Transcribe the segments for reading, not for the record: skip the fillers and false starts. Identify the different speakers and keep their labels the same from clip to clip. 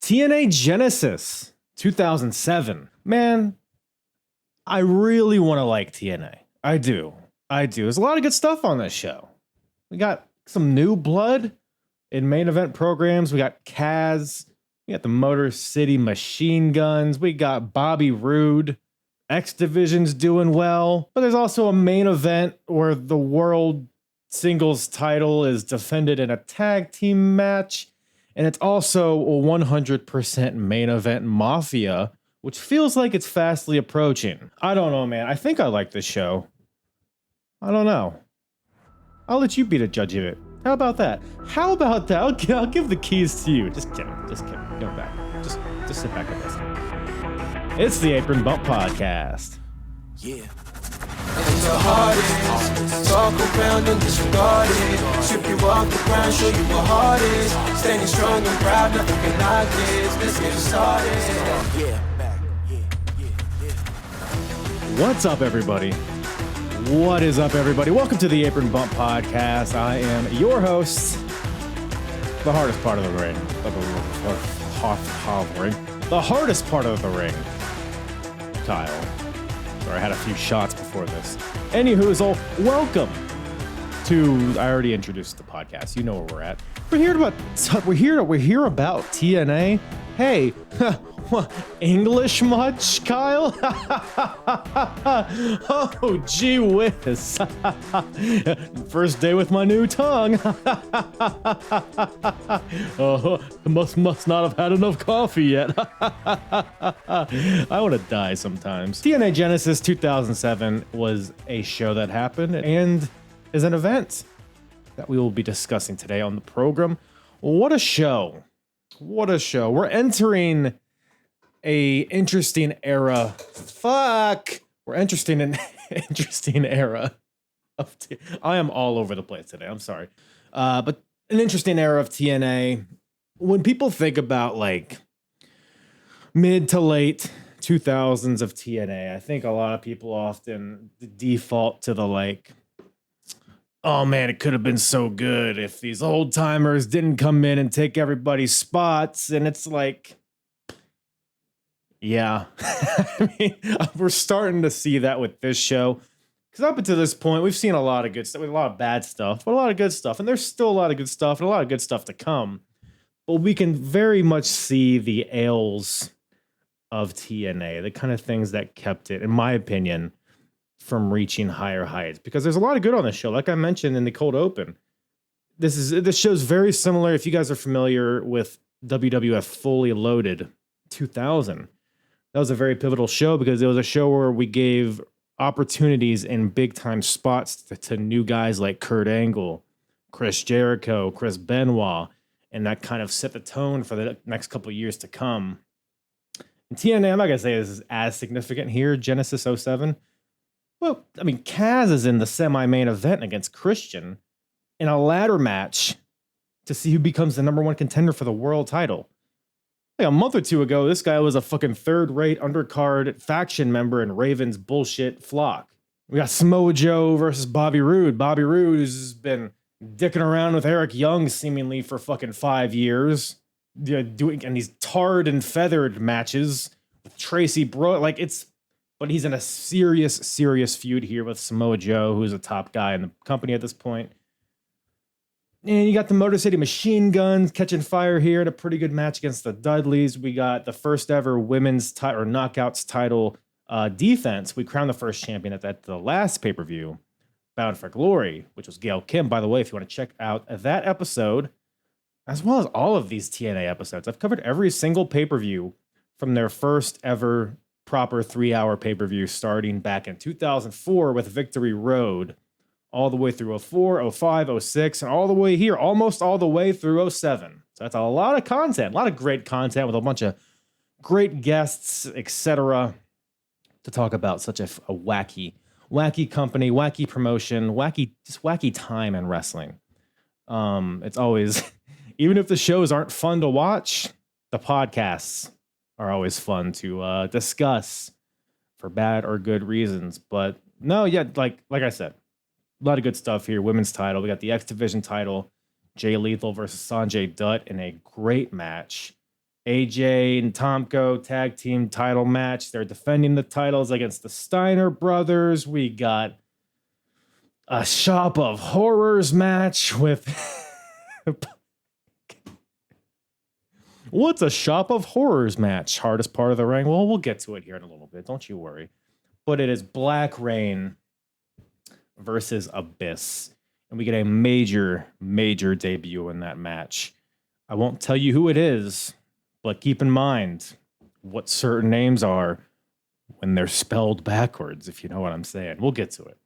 Speaker 1: TNA Genesis 2007. Man, I really want to like TNA. I do. There's a lot of good stuff on this show. We got some new blood in main event programs. We got Kaz. We got the Motor City Machine Guns. We got Bobby Roode. X Division's doing well. But there's also a main event where the world singles title is defended in a tag team match. And it's also a 100% main event Mafia, which feels like it's fastly approaching. I don't know, man. I think I like this show. I don't know. I'll let you be the judge of it. How about that? I'll give the keys to you. Just kidding. Go back. Just sit back and listen. It's the Apron Bump Podcast.
Speaker 2: Yeah. It's the hardest. Talk around and disregard it. Strip you off the ground, show you what hard is. Standing strong and proud, nothing can knock this. Let's get started. Yeah, back. Yeah.
Speaker 1: What's up, everybody? What is up, everybody? Welcome to the Apron Bump Podcast. I am your host, the hardest part of the ring. The hardest part of the ring, Kyle. Sorry, I had a few shots before this. Anywhoozle, welcome to. I already introduced the podcast. You know where we're at. We're here about TNA. Hey, English much, Kyle? Oh, gee whiz. First day with my new tongue. Oh, must not have had enough coffee yet. I want to die sometimes. TNA Genesis 2007 was a show that happened and is an event that we will be discussing today on the program. What a show. What a show. We're entering a interesting era. We're entering an interesting era of I am all over the place today. I'm sorry. But an interesting era of TNA. When people think about like mid to late 2000s of TNA, I think a lot of people often default to the like, oh man, it could have been so good if these old timers didn't come in and take everybody's spots. And it's like, yeah, I mean, we're starting to see that with this show. Because up until this point, we've seen a lot of good stuff, a lot of bad stuff, but a lot of good stuff. And there's still a lot of good stuff and a lot of good stuff to come. But we can very much see the ails of TNA, the kind of things that kept it, in my opinion, from reaching higher heights, because there's a lot of good on this show. Like I mentioned in the cold open, this show's very similar. If you guys are familiar with WWF Fully Loaded 2000, that was a very pivotal show because it was a show where we gave opportunities in big time spots to new guys like Kurt Angle, Chris Jericho, Chris Benoit, and that kind of set the tone for the next couple of years to come. And TNA, I'm not gonna say this is as significant here, Genesis 07. Well, I mean, Kaz is in the semi-main event against Christian in a ladder match to see who becomes the number one contender for the world title. Like a month or two ago, this guy was a fucking third-rate undercard faction member in Raven's bullshit flock. We got Samoa Joe versus Bobby Roode. Bobby Roode has been dicking around with Eric Young seemingly for fucking 5 years, doing these tarred and feathered matches with Tracy Bro. Like But he's in a serious feud here with Samoa Joe, who's a top guy in the company at this point. And you got the Motor City Machine Guns catching fire here in a pretty good match against the Dudleys. We got the first ever women's knockouts title defense. We crowned the first champion at the last pay-per-view, Bound for Glory, which was Gail Kim. By the way, if you want to check out that episode, as well as all of these TNA episodes, I've covered every single pay-per-view from their first ever proper 3-hour pay-per-view starting back in 2004 with Victory Road, all the way through 04, 05, 06, and all the way here, almost all the way through 07. So that's a lot of content, a lot of great content with a bunch of great guests, etc. to talk about such a wacky company, wacky promotion, wacky time in wrestling. It's always, even if the shows aren't fun to watch, the podcasts are always fun to discuss for bad or good reasons. But no, yeah, like I said, a lot of good stuff here. Women's title. We got the X Division title. Jay Lethal versus Sanjay Dutt in a great match. AJ and Tomko tag team title match. They're defending the titles against the Steiner brothers. We got a Shop of Horrors match with... What's a Shop of Horrors match? Hardest part of the ring? Well, we'll get to it here in a little bit. Don't you worry. But it is Black Reign versus Abyss. And we get a major, major debut in that match. I won't tell you who it is, but keep in mind what certain names are when they're spelled backwards, if you know what I'm saying. We'll get to it.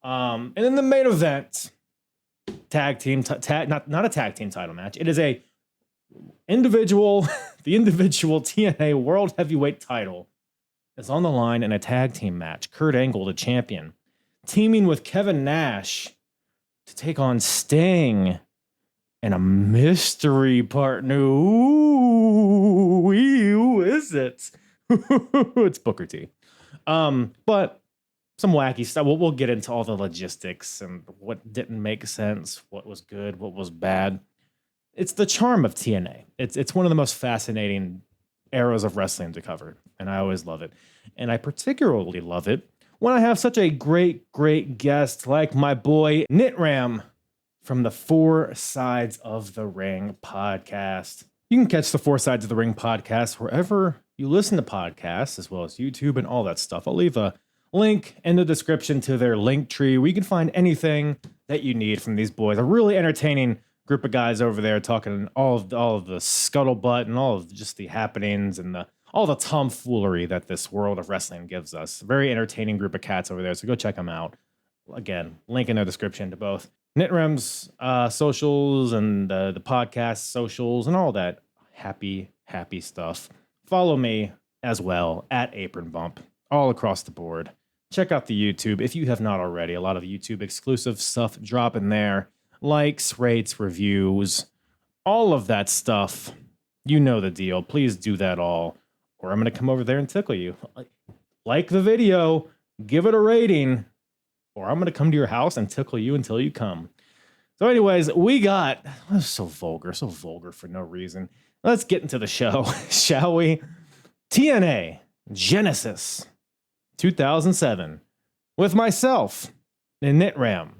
Speaker 1: And in the main event, tag team, not a tag team title match. It is the individual TNA World Heavyweight title is on the line in a tag team match. Kurt Angle, the champion, teaming with Kevin Nash to take on Sting and a mystery partner. Ooh, who is it? It's Booker T. But some wacky stuff. We'll get into all the logistics and what didn't make sense, what was good, what was bad. It's the charm of TNA. It's one of the most fascinating eras of wrestling to cover, and I always love it. And I particularly love it when I have such a great, great guest like my boy Nitram from the Four Sides of the Ring podcast. You can catch the Four Sides of the Ring podcast wherever you listen to podcasts, as well as YouTube and all that stuff. I'll leave a link in the description to their link tree where you can find anything that you need from these boys. A really entertaining group of guys over there talking all of the scuttlebutt and all of just the happenings and all the tomfoolery that this world of wrestling gives us. Very entertaining group of cats over there, so go check them out. Again, link in the description to both Nitram's socials and the podcast socials and all that happy stuff. Follow me as well at Apron Bump all across the board. Check out the YouTube if you have not already. A lot of YouTube exclusive stuff dropping there. Likes, rates, reviews, all of that stuff. You know the deal. Please do that all, or I'm going to come over there and tickle you. Like the video, give it a rating, or I'm going to come to your house and tickle you until you come. So anyways, we got... so vulgar for no reason. Let's get into the show, shall we? TNA Genesis 2007 with myself and Nitram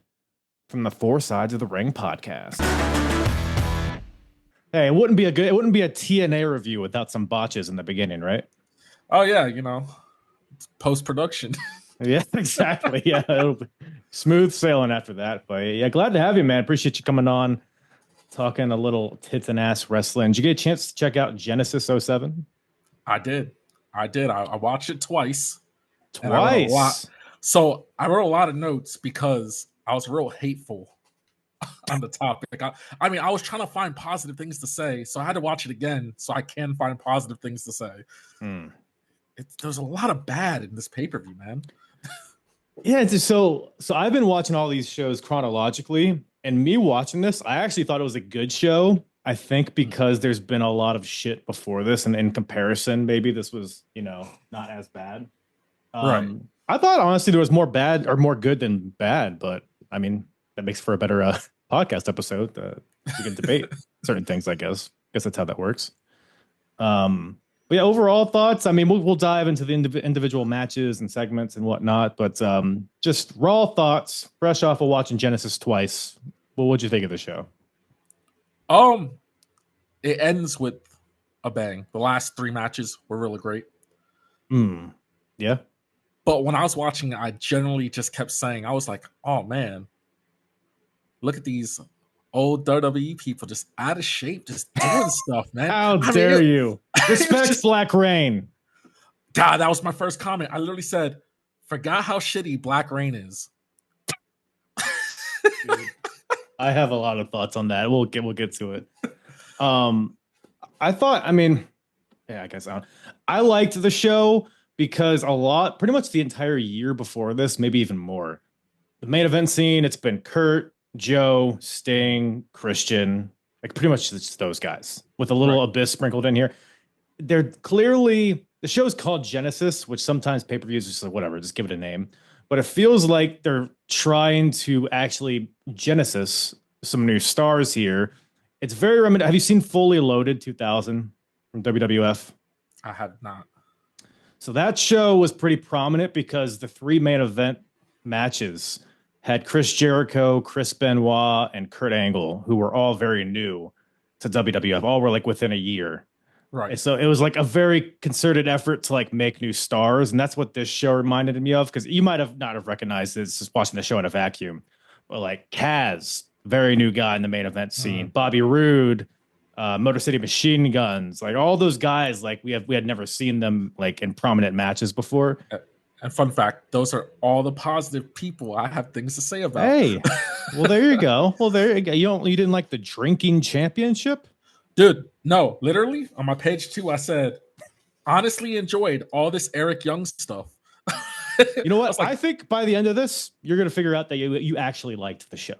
Speaker 1: from the Four Sides of the Ring podcast. Hey, it wouldn't be a TNA review without some botches in the beginning, right?
Speaker 3: Oh yeah, it's post-production.
Speaker 1: Yeah, exactly. Yeah, it'll be smooth sailing after that. But yeah, glad to have you, man. Appreciate you coming on, talking a little tits and ass wrestling. Did you get a chance to check out Genesis 07?
Speaker 3: I did. I watched it twice.
Speaker 1: Twice.
Speaker 3: I wrote a lot of notes because I was real hateful on the topic. I mean, I was trying to find positive things to say, so I had to watch it again so I can find positive things to say. There's a lot of bad in this pay-per-view, man.
Speaker 1: Yeah, so I've been watching all these shows chronologically, and me watching this, I actually thought it was a good show. I think because there's been a lot of shit before this, and in comparison, maybe this was, not as bad.
Speaker 3: Right.
Speaker 1: I thought honestly there was more bad or more good than bad, but I mean that makes for a better podcast episode. We can debate certain things, I guess. Guess that's how that works. But yeah, overall thoughts. I mean, we'll dive into the individual matches and segments and whatnot, but just raw thoughts, fresh off of watching Genesis twice. Well, what'd you think of the show?
Speaker 3: It ends with a bang. The last three matches were really great.
Speaker 1: Yeah.
Speaker 3: But when I was watching it, I generally just kept saying, I was like, oh man, look at these old WWE people just out of shape, just doing stuff, man.
Speaker 1: How dare you? Respect Black Reign.
Speaker 3: God, that was my first comment. I literally said, forgot how shitty Black Reign is.
Speaker 1: Dude, I have a lot of thoughts on that. We'll get to it. I guess I liked the show because pretty much the entire year before this, maybe even more, the main event scene, it's been Kurt, Joe, Sting, Christian, like pretty much just those guys with a little Abyss sprinkled in here. They're clearly, the show's called Genesis, which sometimes pay-per-views just like, whatever, just give it a name. But it feels like they're trying to actually Genesis some new stars here It's very reminiscent. Have you seen Fully Loaded 2000 from WWF?
Speaker 3: I have not.
Speaker 1: So that show was pretty prominent because the 3 main event matches had Chris Jericho, Chris Benoit, and Kurt Angle, who were all very new to WWF. All were like within a year.
Speaker 3: Right.
Speaker 1: And so it was like a very concerted effort to like make new stars. And that's what this show reminded me of, because you might have not have recognized this just watching the show in a vacuum. But like Kaz, very new guy in the main event scene. Bobby Roode, Motor City Machine Guns, like all those guys, like we had never seen them like in prominent matches before.
Speaker 3: And fun fact, those are all the positive people I have things to say about.
Speaker 1: Hey, well, there you go. Well, there you go. You didn't like the drinking championship?
Speaker 3: Dude, no, literally on my page 2, I said, honestly enjoyed all this Eric Young stuff.
Speaker 1: You know what? I think by the end of this, you're going to figure out that you actually liked the show.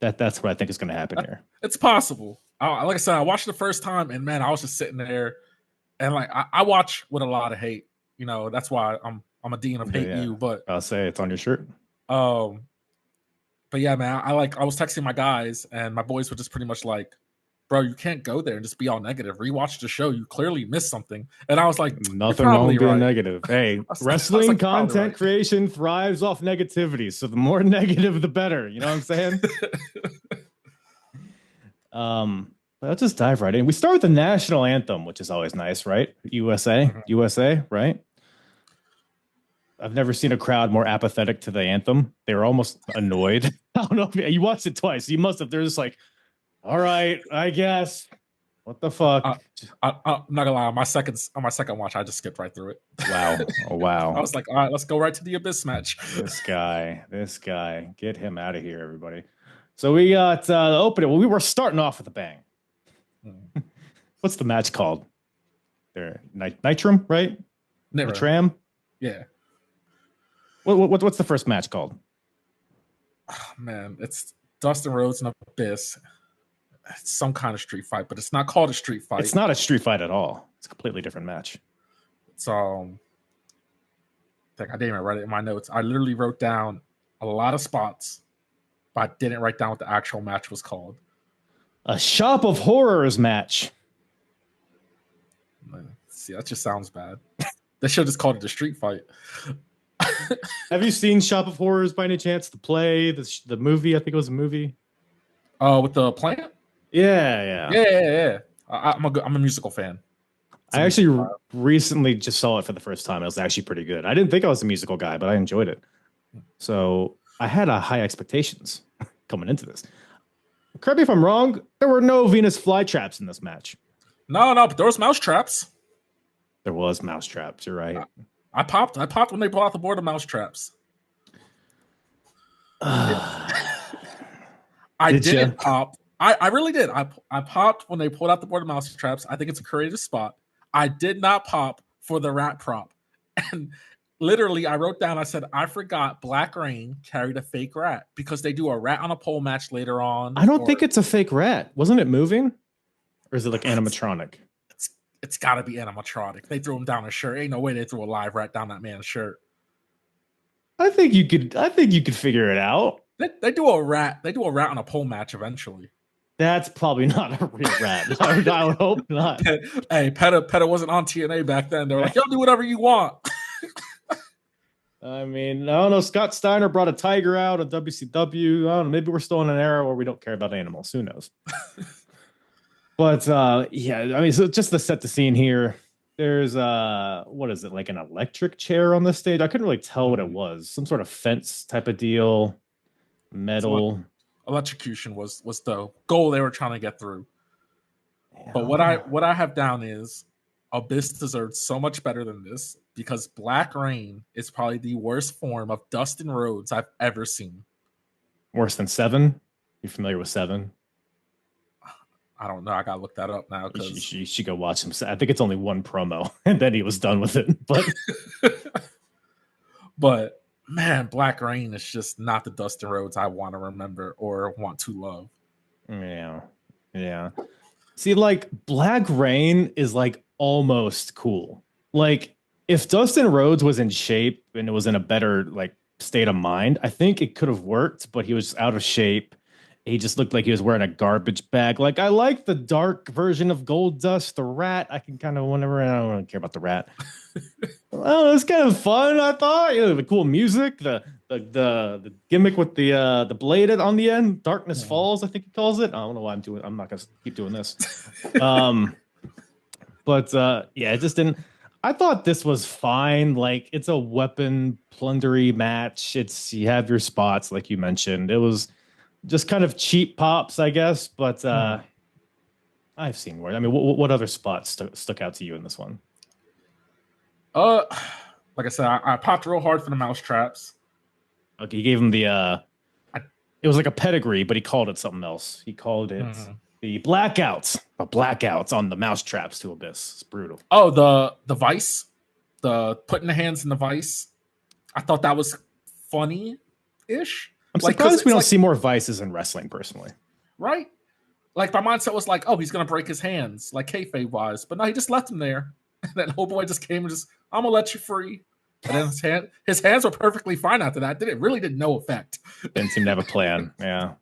Speaker 1: That's what I think is going to happen here.
Speaker 3: It's possible. Like I said, I watched the first time, and man, I was just sitting there, and like I watch with a lot of hate. You know, that's why I'm a dean of hate you. But
Speaker 1: I'll say it's on your shirt.
Speaker 3: But yeah, man, I was texting my guys, and my boys were just pretty much like, bro, you can't go there and just be all negative. Rewatch the show. You clearly missed something. And I was like,
Speaker 1: nothing wrong with being
Speaker 3: right.
Speaker 1: negative. Hey, wrestling content creation thrives off negativity. So the more negative, the better. You know what I'm saying? Let's just dive right in. We start with the national anthem, which is always nice, right? USA, USA, right? I've never seen a crowd more apathetic to the anthem. They were almost annoyed. I don't know if you watched it twice. You must have. They're just like, all right, I guess. What the fuck?
Speaker 3: I'm not gonna lie. On my second watch, I just skipped right through it.
Speaker 1: Wow. Oh, wow.
Speaker 3: I was like, all right, let's go right to the Abyss match.
Speaker 1: This guy, get him out of here, everybody. So we got the opening. Well, we were starting off with a bang. What's the match called? There, Nitram, right? Nitram.
Speaker 3: Yeah.
Speaker 1: What's the first match called?
Speaker 3: Oh, man, it's Dustin Rhodes and Abyss. It's some kind of street fight, but it's not called a street fight.
Speaker 1: It's not a street fight at all. It's a completely different match.
Speaker 3: It's I didn't even write it in my notes. I literally wrote down a lot of spots, but I didn't write down what the actual match was called.
Speaker 1: A Shop of Horrors match.
Speaker 3: See, that just sounds bad. They should have just called it a street fight.
Speaker 1: Have you seen Shop of Horrors by any chance? The play, the movie? I think it was a movie.
Speaker 3: With the plant?
Speaker 1: Yeah.
Speaker 3: I'm a musical fan.
Speaker 1: I actually recently just saw it for the first time. It was actually pretty good. I didn't think I was a musical guy, but I enjoyed it. So I had high expectations coming into this. Correct me if I'm wrong. There were no Venus flytraps in this match.
Speaker 3: No, but there was mouse traps.
Speaker 1: There was mouse traps. You're right.
Speaker 3: I popped when they pulled out the board of mouse traps. I didn't pop. I really did. I popped when they pulled out the board of mouse traps. I think it's a creative spot. I did not pop for the rat prop. And literally, I wrote down, I said, I forgot Black Rain carried a fake rat because they do a rat on a pole match later on.
Speaker 1: I don't think it's a fake rat. Wasn't it moving? Or is it like animatronic?
Speaker 3: It's got to be animatronic. They threw him down a shirt. Ain't no way they threw a live rat down that man's shirt. I
Speaker 1: think you could figure it out.
Speaker 3: They do a rat. They do a rat on a pole match eventually.
Speaker 1: That's probably not a real rat. I would hope not.
Speaker 3: Hey, Peta wasn't on TNA back then. They were like, y'all do whatever you want.
Speaker 1: I mean, I don't know. Scott Steiner brought a tiger out of WCW. I don't know. Maybe we're still in an era where we don't care about animals. Who knows? But yeah, I mean, so just to set the scene here, there's what is it, like an electric chair on the stage? I couldn't really tell what it was. Some sort of fence type of deal, metal.
Speaker 3: Electrocution was the goal they were trying to get through. Yeah. But what I have down is Abyss deserved so much better than this because Black Rain is probably the worst form of Dustin Rhodes I've ever seen.
Speaker 1: Worse than Seven? You familiar with Seven?
Speaker 3: I don't know. I gotta look that up now.
Speaker 1: You should go watch him. I think it's only one promo, and then he was done with it.
Speaker 3: But man, Black Rain is just not the Dustin Rhodes I want to remember or want to love.
Speaker 1: Yeah. See, like Black Rain is like almost cool. Like if Dustin Rhodes was in shape and it was in a better like state of mind, I think it could have worked. But he was out of shape. He just looked like he was wearing a garbage bag. Like, I like the dark version of Gold Dust, the rat. I can kind of whenever I don't really care about the rat. Well, it's kind of fun. I thought, the cool music, the gimmick with the blade on the end, Darkness Falls, I think he calls it. I don't know why I'm not gonna keep doing this. But yeah, it just didn't. I thought this was fine. Like, it's a weapon plundery match. You have your spots, like you mentioned. It was just kind of cheap pops, I guess. But I've seen worse. I mean, what other spots stuck out to you in this one?
Speaker 3: Like I said, I popped real hard for the mouse traps.
Speaker 1: Okay, he gave him the it was like a pedigree, but he called it something else. He called it the blackouts. The blackouts on the mouse traps to Abyss. It's brutal.
Speaker 3: Oh, the vice, the putting the hands in the vice. I thought that was funny-ish.
Speaker 1: I'm surprised we don't see more vices in wrestling, personally.
Speaker 3: Right? Like, my mindset was like, oh, he's gonna break his hands, like kayfabe wise, but no, he just left him there. And then old boy just came and just, I'm gonna let you free. And then his hands were perfectly fine after that. It really did no effect.
Speaker 1: Didn't seem to have a plan. Yeah.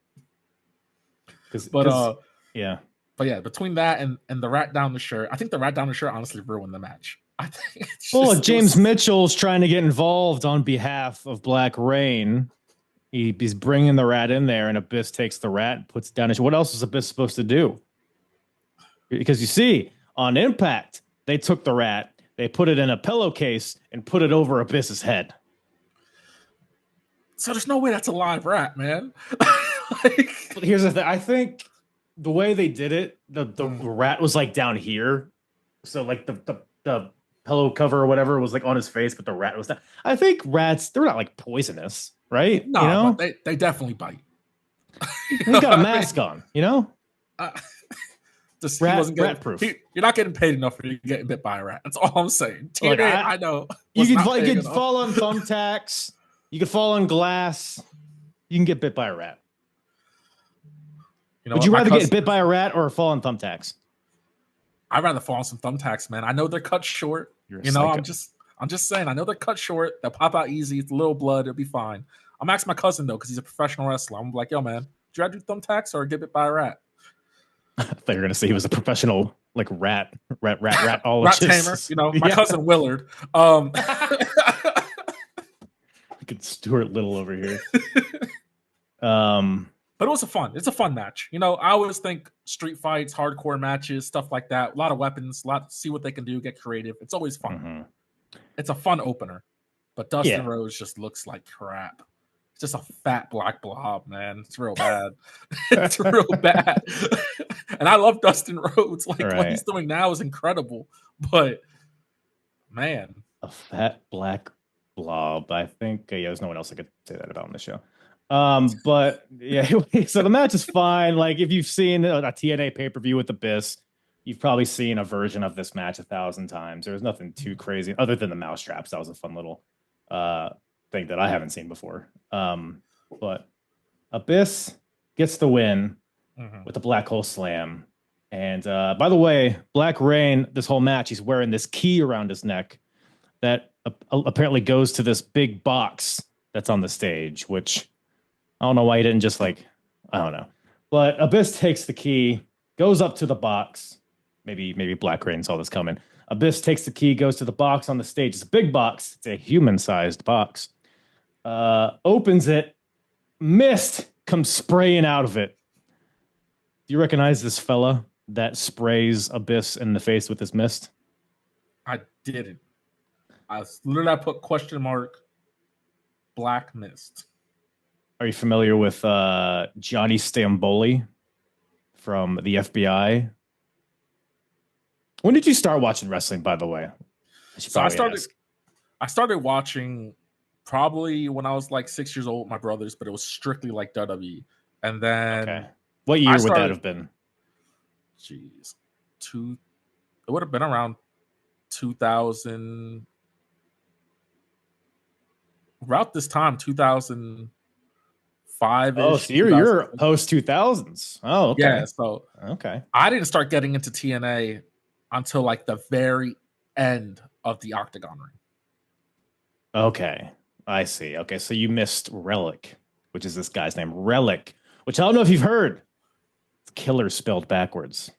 Speaker 3: Yeah. But yeah, between that and the rat down the shirt, I think the rat down the shirt honestly ruined the match. I think
Speaker 1: James Mitchell's trying to get involved on behalf of Black Rain. He's bringing the rat in there, and Abyss takes the rat and puts it down. What else is Abyss supposed to do? Because you see, on Impact, they took the rat, they put it in a pillowcase, and put it over Abyss's head.
Speaker 3: So there's no way that's a live rat, man.
Speaker 1: But here's the thing. I think the way they did it, the rat was like down here. So like the pillow cover or whatever was like on his face, but the rat was down. I think rats, they're not like poisonous, right?
Speaker 3: No, but they definitely bite.
Speaker 1: He got a mask on,
Speaker 3: Just
Speaker 1: rat proof.
Speaker 3: You're not getting paid enough for you getting bit by a rat. That's all I'm saying. TNA, I know.
Speaker 1: You could fall on thumbtacks. You could fall on glass. You can get bit by a rat. Would you rather get bit by a rat or fall on thumbtacks?
Speaker 3: I'd rather fall on some thumbtacks, man. I know they're cut short. I'm just saying. I know they're cut short. They'll pop out easy. It's a little blood. It'll be fine. I'm asking my cousin though, because he's a professional wrestler. I'm like, yo, man, would you rather do thumbtacks or get bit by a rat?
Speaker 1: I thought you were gonna say he was a professional like rat
Speaker 3: rat tamer. My cousin Willard.
Speaker 1: Look at Stuart Little over here.
Speaker 3: But it's a fun match. I always think street fights, hardcore matches, stuff like that. A lot of weapons, see what they can do, get creative. It's always fun. Mm-hmm. It's a fun opener. But Dustin Rhodes just looks like crap. It's just a fat black blob, man. It's real bad. It's real bad. And I love Dustin Rhodes. Like what he's doing now is incredible. But man,
Speaker 1: a fat black blob. I think there's no one else I could say that about on the show. But yeah, so the match is fine. Like if you've seen a TNA pay-per-view with Abyss, you've probably seen a version of this match 1,000 times. There was nothing too crazy other than the mouse traps. That was a fun little thing that I haven't seen before. But Abyss gets the win with the black hole slam. And by the way, Black Rain, this whole match, he's wearing this key around his neck that apparently goes to this big box that's on the stage, which I don't know why he didn't just I don't know. But Abyss takes the key, goes up to the box. Maybe Black Rain saw this coming. Abyss takes the key, goes to the box on the stage. It's a big box. It's a human-sized box. Opens it. Mist comes spraying out of it. Do you recognize this fella that sprays Abyss in the face with his mist?
Speaker 3: I didn't. I put question mark Black Mist.
Speaker 1: Are you familiar with Johnny Stamboli from the FBI? When did you start watching wrestling, by the way?
Speaker 3: I started watching probably when I was like 6 years old with my brothers, but it was strictly like WWE. And then
Speaker 1: what year would that have been?
Speaker 3: Jeez. It would have been around 2000. About this time, 2005.
Speaker 1: Oh, so you're post 2000s. Oh, okay.
Speaker 3: Yeah, so I didn't start getting into TNA until like the very end of the Octagon ring.
Speaker 1: Okay, I see. Okay, so you missed Relic, which is this guy's name. Relic which I don't know if you've heard. It's killer spelled backwards.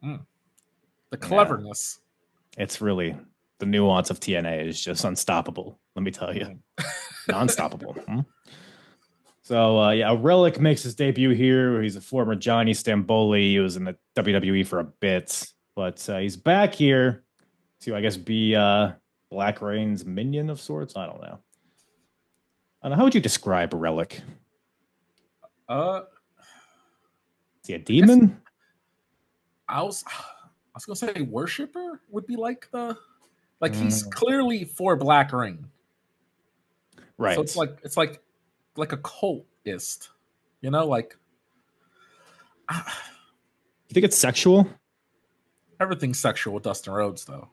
Speaker 3: The cleverness.
Speaker 1: Yeah. It's really the nuance of TNA is just unstoppable. Let me tell you, non-stoppable. So Relic makes his debut here. He's a former Johnny Stamboli. He was in the WWE for a bit, but he's back here to, I guess, be Black Reign's minion of sorts. I don't know. How would you describe Relic? Is he a demon?
Speaker 3: I was gonna say worshiper would be like he's clearly for Black Reign.
Speaker 1: Right.
Speaker 3: So it's like a cultist, you know, like
Speaker 1: you think it's sexual?
Speaker 3: Everything's sexual with Dustin Rhodes, though.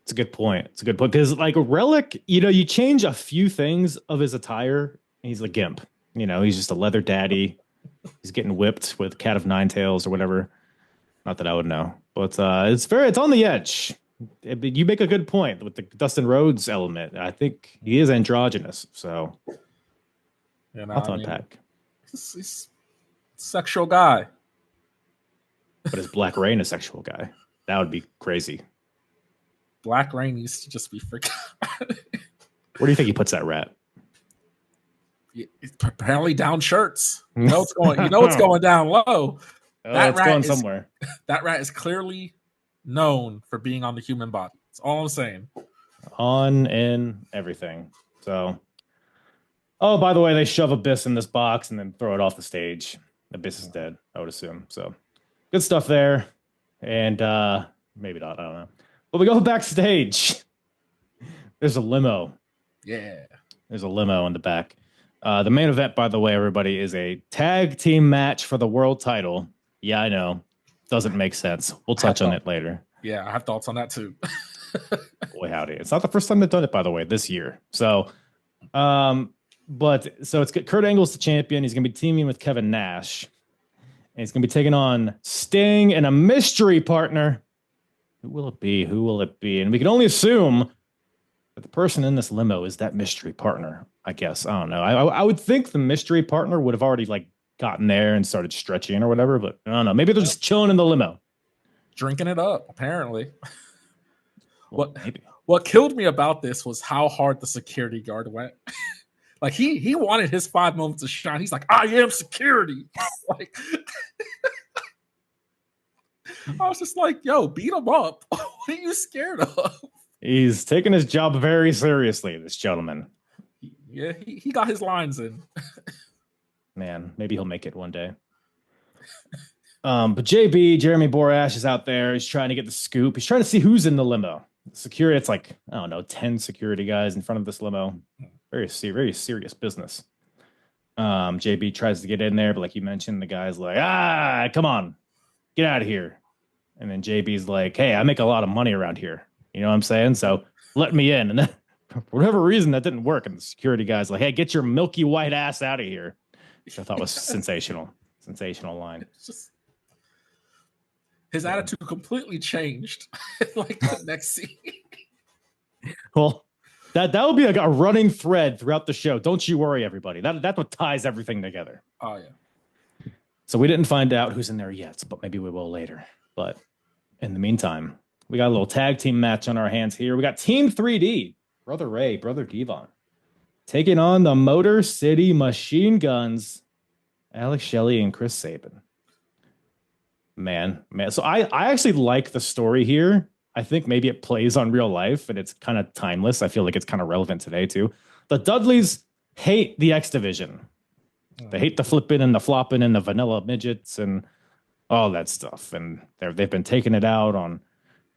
Speaker 1: It's a good point. It's a good point because, like, a Relic, you know, you change a few things of his attire, and he's a gimp. You know, he's just a leather daddy. He's getting whipped with Cat of Nine Tails or whatever. Not that I would know, but it's on the edge. You make a good point with the Dustin Rhodes element. I think he is androgynous, so I'll unpack.
Speaker 3: He's a sexual guy.
Speaker 1: But is Black Reign a sexual guy? That would be crazy.
Speaker 3: Black Reign needs to just be freaking.
Speaker 1: Where do you think he puts that rat?
Speaker 3: Apparently down shirts. You know it's going. You know it's going down low.
Speaker 1: It's going somewhere.
Speaker 3: That rat is clearly known for being on the human body. That's all I'm saying.
Speaker 1: On in everything. So, oh, by the way, they shove Abyss in this box and then throw it off the stage. Abyss is dead, I would assume. So, good stuff there. And maybe not. I don't know. But we go backstage. There's a limo.
Speaker 3: Yeah.
Speaker 1: There's a limo in the back. The main event, by the way, everybody, is a tag team match for the world title. Yeah, I know. Doesn't make sense. We'll touch on it later.
Speaker 3: Yeah, I have thoughts on that too.
Speaker 1: Boy, howdy. It's not the first time they've done it, by the way, this year. So, so it's Kurt Angle's the champion. He's going to be teaming with Kevin Nash. And he's going to be taking on Sting and a mystery partner. Who will it be? Who will it be? And we can only assume that the person in this limo is that mystery partner, I guess. I don't know. I would think the mystery partner would have already like gotten there and started stretching or whatever, but I don't know. Maybe they're just chilling in the limo.
Speaker 3: Drinking it up, apparently.
Speaker 1: Well,
Speaker 3: what killed me about this was how hard the security guard went. Like he wanted his 5 moments to shine. He's like, I am security. Like I was just like, yo, beat him up. What are you scared of?
Speaker 1: He's taking his job very seriously, this gentleman.
Speaker 3: Yeah, he got his lines in.
Speaker 1: Man, maybe he'll make it one day. But JB, Jeremy Borash, is out there. He's trying to get the scoop. He's trying to see who's in the limo. Security, it's like, I don't know, 10 security guys in front of this limo. Very serious business. JB tries to get in there, but like you mentioned, the guy's like, come on, get out of here. And then JB's like, hey, I make a lot of money around here. You know what I'm saying? So let me in. And then for whatever reason, that didn't work. And the security guy's like, hey, get your milky white ass out of here. Which I thought was sensational. Sensational line.
Speaker 3: It's just his attitude completely changed. Like the next scene.
Speaker 1: Well, that would be like a running thread throughout the show. Don't you worry, everybody. That's what ties everything together.
Speaker 3: Oh, yeah.
Speaker 1: So we didn't find out who's in there yet, but maybe we will later. But in the meantime, we got a little tag team match on our hands here. We got Team 3D, Brother Ray, Brother Devon, taking on the Motor City Machine Guns, Alex Shelley and Chris Sabin. Man. So I actually like the story here. I think maybe it plays on real life and it's kind of timeless. I feel like it's kind of relevant today too. The Dudleys hate the X Division. They hate the flipping and the flopping and the vanilla midgets and all that stuff. And they've been taking it out on,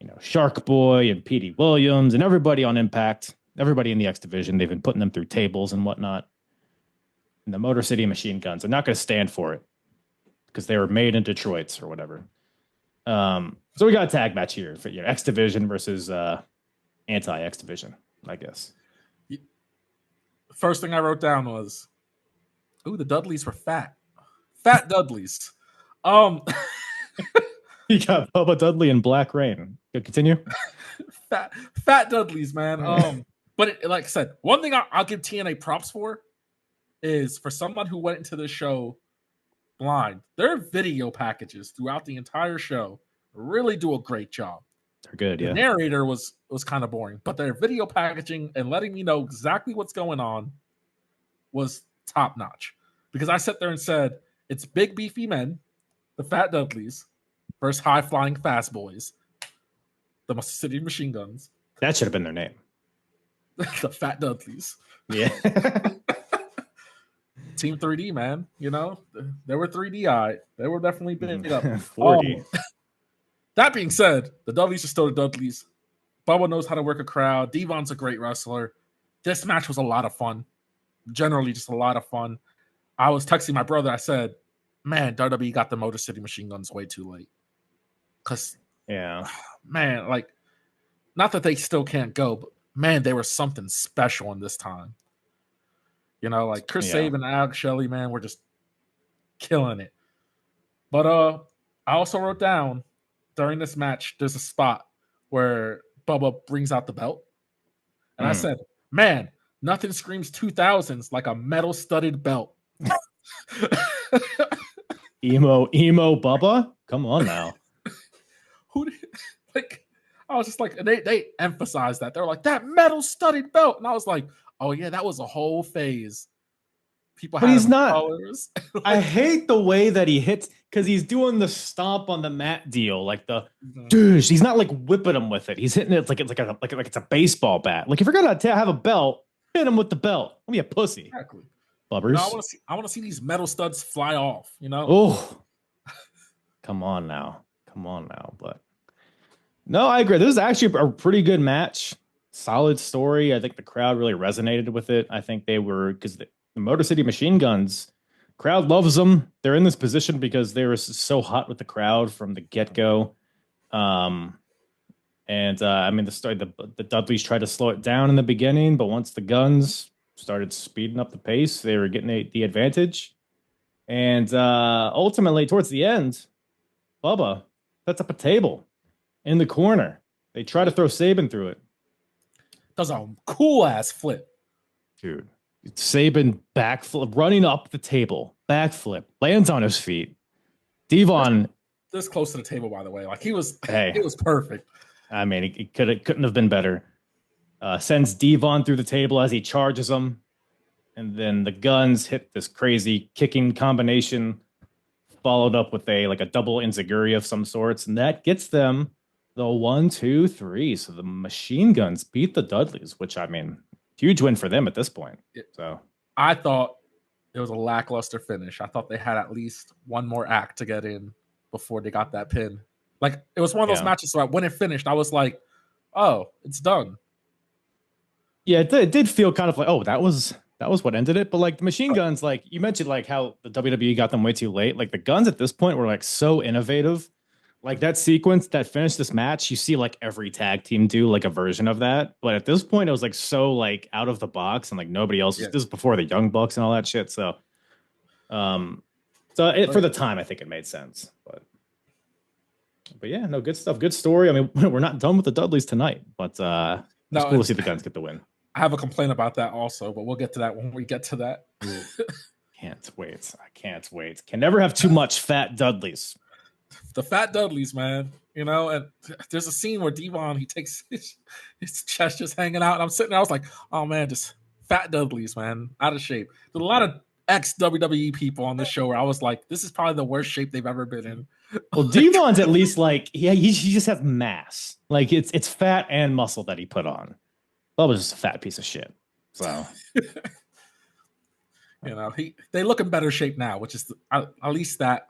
Speaker 1: you know, Shark Boy and Petey Williams and everybody on Impact, everybody in the X Division. They've been putting them through tables and whatnot. And the Motor City Machine Guns are not going to stand for it because they were made in Detroit or whatever. So we got a tag match here for X Division versus anti-X Division, I guess.
Speaker 3: First thing I wrote down was, ooh, the Dudleys were fat. Fat Dudleys.
Speaker 1: You got Bubba Dudley and Black Reign. Continue.
Speaker 3: Fat Dudleys, man. But like I said, one thing I'll give TNA props for is for someone who went into the show blind. Their video packages throughout the entire show really do a great job.
Speaker 1: They're good,
Speaker 3: The narrator was kind of boring, but their video packaging and letting me know exactly what's going on was top notch. Because I sat there and said, it's big beefy men, the Fat Dudleys, versus high flying fast boys, the City Machine Guns.
Speaker 1: That should have been their name.
Speaker 3: The Fat Dudleys.
Speaker 1: Yeah.
Speaker 3: Team 3D, man. You know, they were 3D-eyed. They were definitely big up.
Speaker 1: 4D.
Speaker 3: That being said, the Dudleys are still the Dudleys. Bubba knows how to work a crowd. Devon's a great wrestler. This match was a lot of fun. Generally, just a lot of fun. I was texting my brother. I said, man, WWE got the Motor City Machine Guns way too late. Because,
Speaker 1: Yeah.
Speaker 3: man, like, not that they still can't go, but, man, they were something special in this time. You know, like Chris Sabin and Alex Shelley, man, were just killing it. But I also wrote down during this match, there's a spot where Bubba brings out the belt. And I said, man, nothing screams 2000s like a metal-studded belt.
Speaker 1: Emo Bubba? Come on now.
Speaker 3: I was just like, and they emphasized that. They're like, that metal-studded belt. And I was like, oh, yeah, that was a whole phase. People
Speaker 1: But
Speaker 3: had
Speaker 1: he's not.
Speaker 3: colors.
Speaker 1: I hate the way that he hits because he's doing the stomp on the mat deal, like the douche. He's not like whipping him with it. He's hitting it like it's a baseball bat. Like if you're gonna have a belt, hit him with the belt. Don't be a pussy.
Speaker 3: Exactly.
Speaker 1: Bubbers.
Speaker 3: No, I want to see these metal studs fly off. You know.
Speaker 1: Oh, come on now. But no, I agree. This is actually a pretty good match. Solid story. I think the crowd really resonated with it. I think they were because the Motor City Machine Guns crowd loves them. They're in this position because they were so hot with the crowd from the get-go. I mean, the Dudleys tried to slow it down in the beginning, but once the Guns started speeding up the pace, they were getting the advantage. And ultimately, towards the end, Bubba sets up a table in the corner. They try to throw Sabin through it.
Speaker 3: Does a cool-ass flip.
Speaker 1: Dude. Sabin backflip, running up the table, backflip, lands on his feet. Devon,
Speaker 3: this close to the table, by the way, like he was perfect.
Speaker 1: I mean, it couldn't have been better. Sends Devon through the table as he charges him, and then the Guns hit this crazy kicking combination, followed up with a double enziguri of some sorts, and that gets them the 1, 2, 3. So the Machine Guns beat the Dudleys, which I mean. Huge win for them at this point. So
Speaker 3: I thought it was a lackluster finish. I thought they had at least one more act to get in before they got that pin. Like it was one of those matches. So when it finished, I was like, "Oh, it's done."
Speaker 1: Yeah, it did feel kind of like, "Oh, that was what ended it." But like the Machine Guns, like you mentioned, like how the WWE got them way too late. Like the Guns at this point were like so innovative. Like that sequence that finished this match, you see like every tag team do like a version of that. But at this point, it was like so like out of the box and like nobody else. This is before the Young Bucks and all that shit. So, for the time, I think it made sense. But yeah, no, good stuff. Good story. I mean, we're not done with the Dudleys tonight, but it's cool to see the Guns get the win.
Speaker 3: I have a complaint about that also, but we'll get to that when we get to that.
Speaker 1: Can't wait. I can't wait. Can never have too much fat Dudleys.
Speaker 3: The Fat Dudleys, man, you know, and there's a scene where Devon, he takes his chest just hanging out, and I'm sitting there, I was like, oh man, just Fat Dudleys, man, out of shape. There's a lot of ex-WWE people on this show where I was like, this is probably the worst shape they've ever been in.
Speaker 1: Well, Devon's at least like, he just has mass. Like it's fat and muscle that he put on. Bubba's just a fat piece of shit. So,
Speaker 3: you know, they look in better shape now, which is at least that.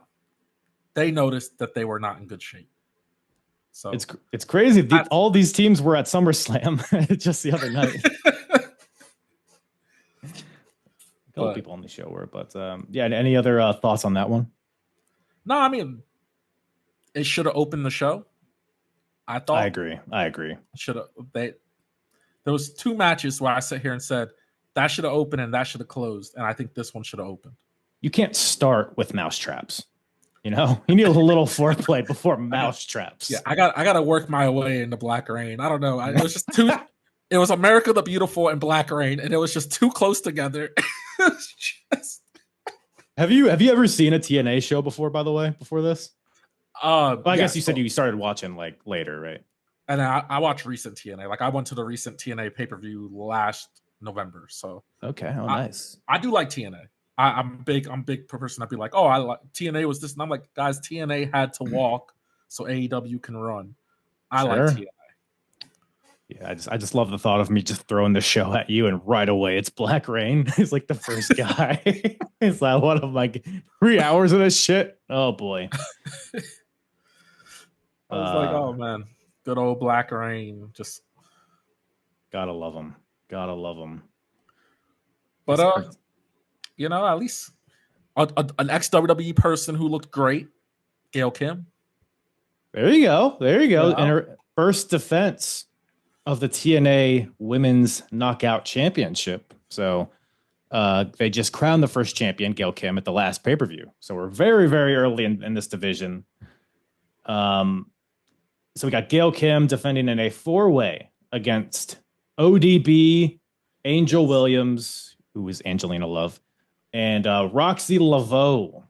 Speaker 3: They noticed that they were not in good shape. So
Speaker 1: it's crazy. All these teams were at SummerSlam just the other night. A couple people on the show were, but yeah. Any other thoughts on that one?
Speaker 3: No, I mean, it should have opened the show. I thought.
Speaker 1: I agree.
Speaker 3: Should have. There was 2 matches where I sat here and said that should have opened and that should have closed, and I think this one should have opened.
Speaker 1: You can't start with mousetraps. You know, you need a little foreplay before mousetraps.
Speaker 3: Yeah, I got to work my way into Black Rain. I don't know. It was just too. It was America the Beautiful and Black Rain, and it was just too close together.
Speaker 1: Have you ever seen a TNA show before? By the way, before this, well, I guess you said you started watching like later, right?
Speaker 3: And I watched recent TNA. Like I went to the recent TNA pay-per-view last November. So
Speaker 1: okay, nice.
Speaker 3: I do like TNA. I'm a big person. I'd be like, oh, I like TNA was this, and I'm like, guys, TNA had to walk so AEW can run. I like TNA.
Speaker 1: Yeah, I just love the thought of me just throwing the show at you, and right away it's Black Rain. He's like the first guy. It's like, what of like 3 hours of this shit? Oh boy.
Speaker 3: I was like, oh man, good old Black Rain. Just
Speaker 1: gotta love him. Gotta love him.
Speaker 3: But at least an ex-WWE person who looked great, Gail Kim.
Speaker 1: There you go.
Speaker 3: Yeah.
Speaker 1: And her first defense of the TNA Women's Knockout Championship. So they just crowned the first champion, Gail Kim, at the last pay-per-view. So we're very, very early in this division. So we got Gail Kim defending in a 4-way against ODB, Angel Williams, who is Angelina Love, and Roxy Laveau.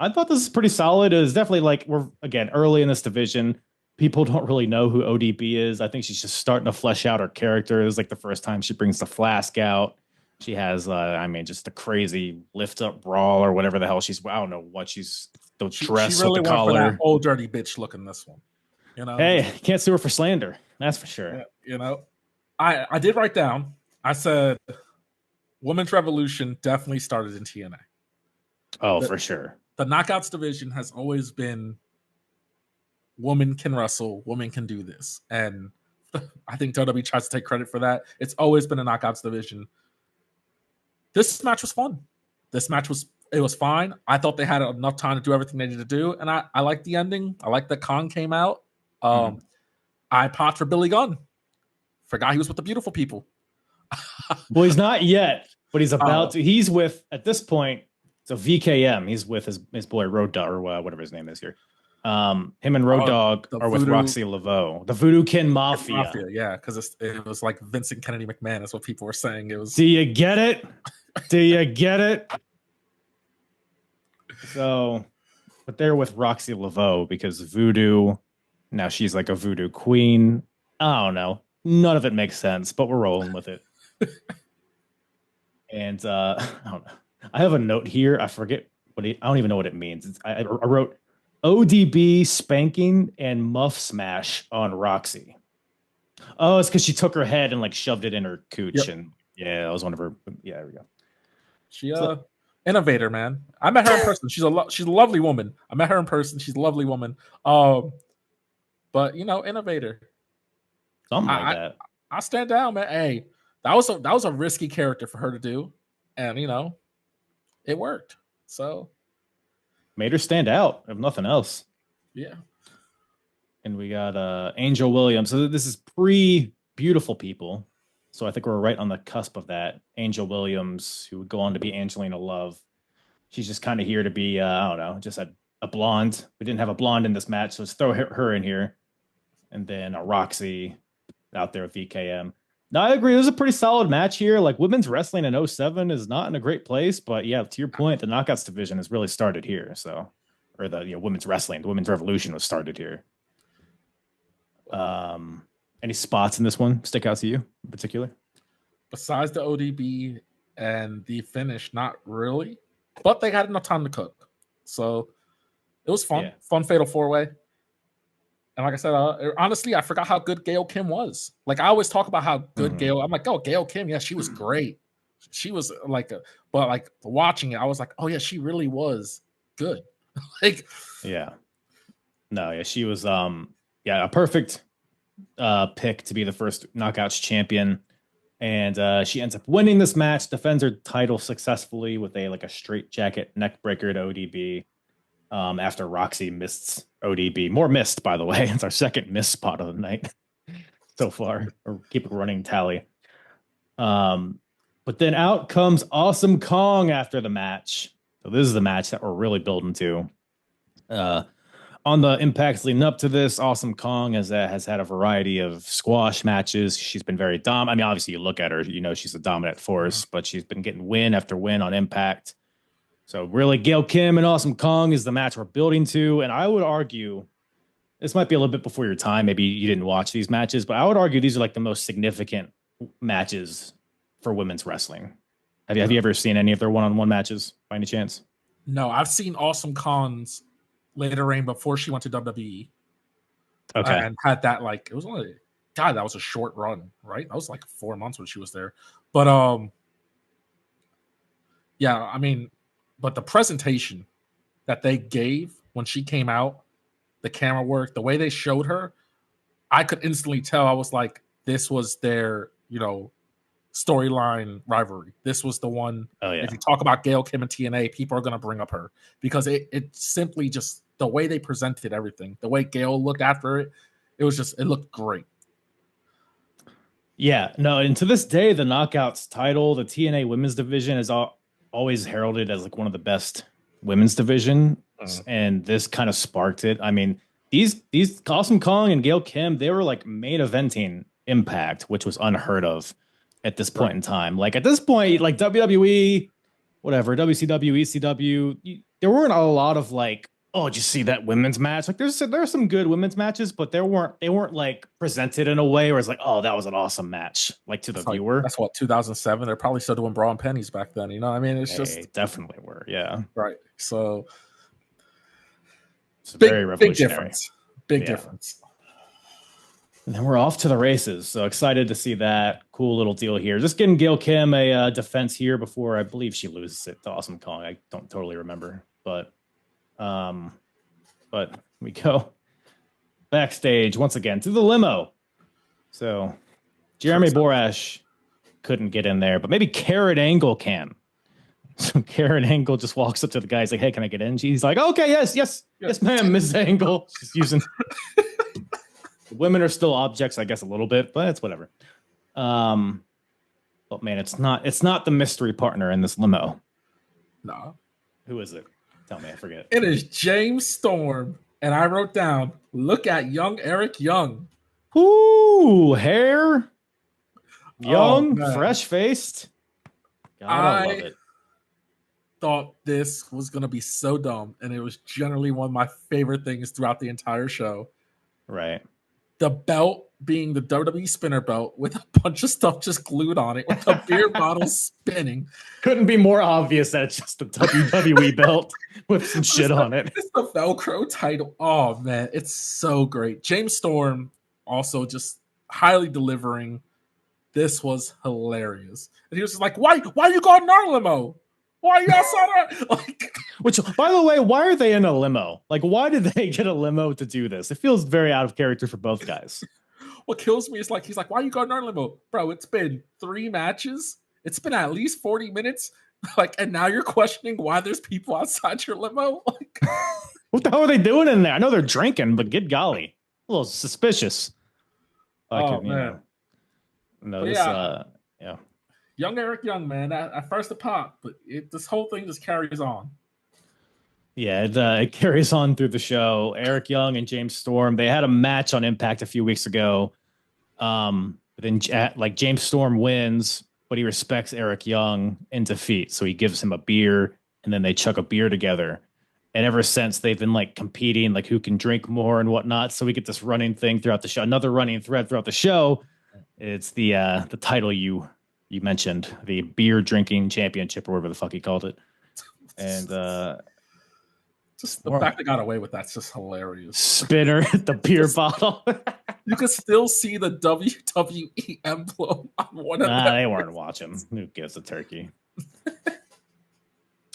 Speaker 1: I thought this is pretty solid. It was definitely like we're, again, early in this division. People don't really know who ODB is. I think she's just starting to flesh out her character. It was like the first time she brings the flask out. She has, just the crazy lift up brawl or whatever the hell she's. I don't know what she's. The dress
Speaker 3: she really
Speaker 1: with the
Speaker 3: went
Speaker 1: collar.
Speaker 3: For that old dirty bitch look in this one. You know,
Speaker 1: hey, can't sue her for slander. That's for sure.
Speaker 3: Yeah, you know, I did write down. I said, Women's Revolution definitely started in TNA.
Speaker 1: Oh, for sure.
Speaker 3: The Knockouts division has always been. Woman can wrestle, woman can do this. And I think WWE tries to take credit for that. It's always been a Knockouts division. This match was fun. It was fine. I thought they had enough time to do everything they needed to do. And I liked the ending. I liked that Kong came out. I popped for Billy Gunn. Forgot he was with the beautiful people.
Speaker 1: Well, he's not yet, but he's about to. He's with, at this point, so VKM. He's with his boy Road Dog, or whatever his name is here. Him and Road Dogg are with Roxy Laveau, the Voodoo Kin Mafia.
Speaker 3: Yeah, because it was like Vincent Kennedy McMahon is what people were saying. It was.
Speaker 1: Do you get it? Do you get it? So, but they're with Roxy Laveau because Voodoo. Now she's like a Voodoo queen. I don't know. None of it makes sense, but we're rolling with it. And I don't know. I have a note here. I forget I don't even know what it means. I wrote ODB spanking and muff smash on Roxy. Oh, it's because she took her head and like shoved it in her cooch. Yep. And yeah, that was one of her. Yeah, there we go.
Speaker 3: She innovator, man. I met her in person. She's a lovely woman. I met her in person. She's a lovely woman. But innovator.
Speaker 1: Something like that.
Speaker 3: I stand down, man. Hey, that was a risky character for her to do, and it worked. So
Speaker 1: made her stand out, if nothing else.
Speaker 3: Yeah.
Speaker 1: And we got Angel Williams. So this is pre-Beautiful People. So I think we're right on the cusp of that. Angel Williams, who would go on to be Angelina Love. She's just kind of here to be, I don't know, just a blonde. We didn't have a blonde in this match, so let's throw her in here. And then Roxy out there with VKM. Now, I agree. It was a pretty solid match here. Like, women's wrestling in 07 is not in a great place. But, yeah, to your point, the Knockouts division has really started here. So, or the women's wrestling, the women's revolution was started here. Any spots in this one stick out to you in particular? Besides
Speaker 3: the ODB and the finish, not really. But they had enough time to cook. So, it was fun. Yeah. Fun fatal four-way. And like I said, honestly, I forgot how good Gail Kim was. Like, I always talk about how good Gail. I'm like, oh, Gail Kim, yeah, she was great. She was but watching it, I was like, oh yeah, she really was good. Like,
Speaker 1: yeah, no, yeah, she was, a perfect pick to be the first Knockouts champion, and she ends up winning this match, defends her title successfully with a straight jacket neck breaker to ODB. After Roxy missed ODB. More missed, by the way. It's our second miss spot of the night so far. Or keep a running tally. But then out comes Awesome Kong after the match. So this is the match that we're really building to. On the impacts leading up to this, Awesome Kong has had a variety of squash matches. She's been very dominant. I mean, obviously, you look at her, she's a dominant force, but she's been getting win after win on Impact. So really, Gail Kim and Awesome Kong is the match we're building to. And I would argue, this might be a little bit before your time. Maybe you didn't watch these matches, but I would argue these are like the most significant matches for women's wrestling. Have you ever seen any of their one-on-one matches by any chance?
Speaker 3: No, I've seen Awesome Kong's later reign before she went to WWE.
Speaker 1: Okay.
Speaker 3: And had that it was only, God, that was a short run, right? That was like 4 months when she was there. But yeah, I mean, but the presentation that they gave when she came out, the camera work, the way they showed her, I could instantly tell. I was like, this was their, storyline rivalry. This was the one.
Speaker 1: Oh, yeah.
Speaker 3: If you talk about Gail Kim and TNA, people are going to bring up her because it simply just the way they presented everything, the way Gail looked after it, it looked great.
Speaker 1: Yeah, no, and to this day, the Knockouts title, the TNA women's division is always heralded as like one of the best women's divisions, and this kind of sparked it. I mean, these Awesome Kong and Gail Kim, they were like main eventing Impact, which was unheard of at this point in time. Like at this point, like WWE, whatever, WCW, ECW, there weren't a lot of like, oh, did you see that women's match? Like there are some good women's matches, but they weren't like presented in a way where it's like, oh, that was an awesome match, like to the viewer.
Speaker 3: That's what 2007. They're probably still doing bra and pennies back then. You know what I mean? It's just
Speaker 1: definitely were, yeah.
Speaker 3: Right. So
Speaker 1: it's very revolutionary.
Speaker 3: Big difference.
Speaker 1: And then we're off to the races. So excited to see that. Cool little deal here. Just getting Gail Kim a defense here before I believe she loses it to Awesome Kong. I don't totally remember, but we go backstage once again to the limo. So Jeremy Borash couldn't get in there, but maybe Carrot Angle can. So Carrot Angle just walks up to the guy. He's like, "Hey, can I get in?" She's like, "Okay, yes, ma'am, Mrs. Angle." She's using. Women are still objects, I guess, a little bit, but it's whatever. But man, it's not the mystery partner in this limo.
Speaker 3: No.
Speaker 1: Who is it? Tell me, I forget.
Speaker 3: It is James Storm, and I wrote down, look at young Eric Young.
Speaker 1: Ooh, hair, young, fresh-faced. God, I love it.
Speaker 3: Thought this was going to be so dumb, and it was generally one of my favorite things throughout the entire show.
Speaker 1: Right.
Speaker 3: The belt being the WWE spinner belt with a bunch of stuff just glued on it, with a beer bottle spinning.
Speaker 1: Couldn't be more obvious that it's just a WWE belt with some shit on it.
Speaker 3: It's the Velcro title. Oh, man, it's so great. James Storm also just highly delivering. This was hilarious. And he was just like, why you going in our limo? Why are you outside?
Speaker 1: Which, by the way, why are they in a limo? Like, why did they get a limo to do this? It feels very out of character for both guys.
Speaker 3: What kills me is he's like, why are you going in our limo? Bro, it's been 3 matches. It's been at least 40 minutes. And now you're questioning why there's people outside your limo?
Speaker 1: What the hell are they doing in there? I know they're drinking, but good golly. A little suspicious.
Speaker 3: Man.
Speaker 1: Yeah.
Speaker 3: Young Eric Young, man. At first it popped, but this whole thing just carries on.
Speaker 1: Yeah, it carries on through the show. Eric Young and James Storm, they had a match on Impact a few weeks ago. But then James Storm wins, but he respects Eric Young in defeat. So he gives him a beer, and then they chug a beer together. And ever since, they've been competing, who can drink more and whatnot. So we get this running thing throughout the show. Another running thread throughout the show. It's the title you mentioned, the beer drinking championship, or whatever the fuck he called it. And
Speaker 3: just the fact they got away with that's just hilarious.
Speaker 1: Spinner, the beer bottle.
Speaker 3: You can still see the WWE emblem on one of them.
Speaker 1: They weren't watching. Who gives a turkey?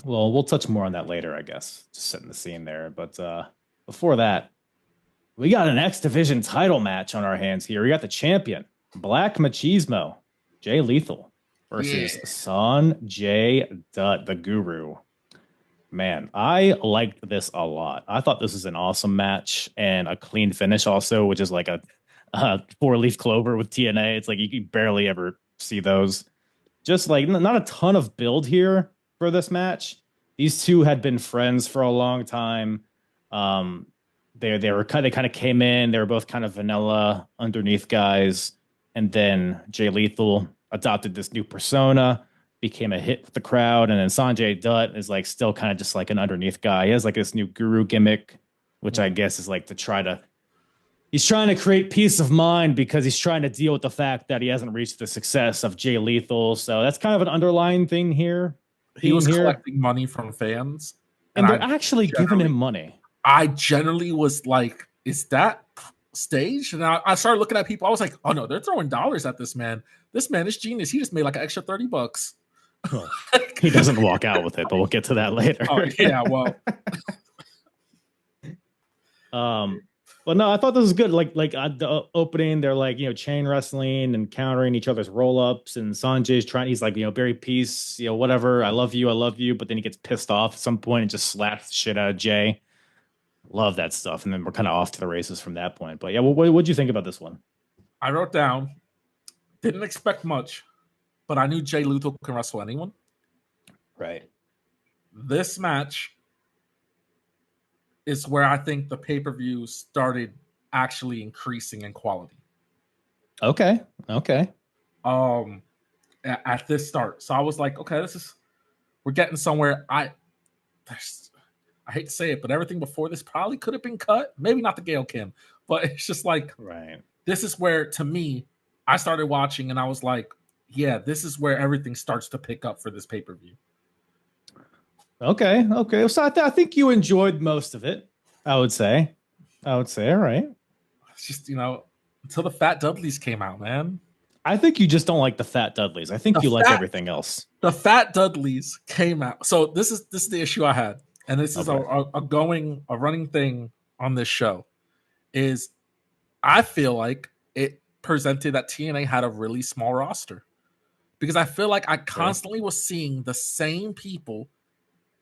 Speaker 1: Well, we'll touch more on that later, I guess. Just setting the scene there. But before that, we got an X Division title match on our hands here. We got the champion, Black Machismo, Jay Lethal, versus Sanjay Dutt, the Guru. Man, I liked this a lot. I thought this was an awesome match and a clean finish also, which is like a 4-leaf clover with TNA. It's you can barely ever see those. Just not a ton of build here for this match. These two had been friends for a long time. They kind of came in. They were both kind of vanilla underneath guys. And then Jay Lethal adopted this new persona, became a hit with the crowd, and then Sanjay Dutt is like still kind of just like an underneath guy. He has like this new guru gimmick, which I guess is like he's trying to create peace of mind because he's trying to deal with the fact that he hasn't reached the success of Jay Lethal. So that's kind of an underlying thing here.
Speaker 3: He was collecting money from fans,
Speaker 1: and they're actually giving him money.
Speaker 3: I generally was like, is that staged? And I started looking at people. I was like, oh no, they're throwing dollars at this man. This man is genius. He just made like an extra $30.
Speaker 1: Well, he doesn't walk out with it, but we'll get to that later.
Speaker 3: Oh, yeah, well.
Speaker 1: But no, I thought this was good. Like at the opening, they're like, chain wrestling and countering each other's roll-ups, and Sanjay's he's like, Barry Peace, whatever, I love you, but then he gets pissed off at some point and just slaps the shit out of Jay. Love that stuff. And then we're kind of off to the races from that point. But yeah, what'd you think about this one?
Speaker 3: I wrote down, didn't expect much, but I knew Jay Lethal can wrestle anyone.
Speaker 1: Right.
Speaker 3: This match is where I think the pay-per-view started actually increasing in quality.
Speaker 1: Okay.
Speaker 3: At this start. So I was like, okay, we're getting somewhere. I hate to say it, but everything before this probably could have been cut. Maybe not the Gail Kim, but it's just like,
Speaker 1: right. This
Speaker 3: is where, to me, I started watching and I was like, yeah, this is where everything starts to pick up for this pay-per-view.
Speaker 1: Okay. So I think you enjoyed most of it. I would say, all right.
Speaker 3: It's just, until the Fat Dudleys came out, man.
Speaker 1: I think you just don't like the Fat Dudleys. I think you like everything else.
Speaker 3: The Fat Dudleys came out. So this is the issue I had, and this is a running thing on this show. Is I feel like it presented that TNA had a really small roster, because I feel like I constantly was seeing the same people.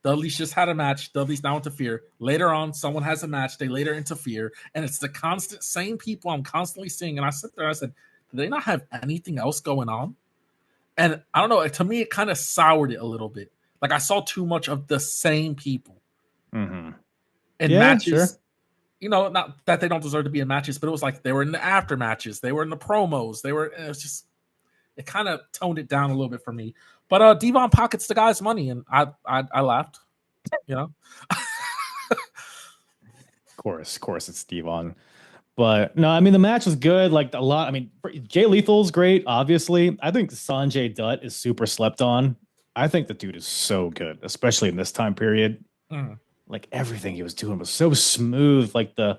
Speaker 3: Dudley's just had a match. Dudley's now interfere. Later on, someone has a match. They later interfere. And it's the constant same people I'm constantly seeing. And I sit there, I said, do they not have anything else going on? And I don't know. To me, it kind of soured it a little bit. Like I saw too much of the same people.
Speaker 1: Mm-hmm.
Speaker 3: In matches. Sure. Not that they don't deserve to be in matches, but it was like they were in the after matches. They were in the promos. It kind of toned it down a little bit for me. But Devon pockets the guy's money, and I laughed. Of
Speaker 1: course, it's Devon. But no, I mean the match was good. Like a lot. I mean, Jay Lethal's great. Obviously, I think Sanjay Dutt is super slept on. I think the dude is so good, especially in this time period.
Speaker 3: Mm.
Speaker 1: Like everything he was doing was so smooth. Like the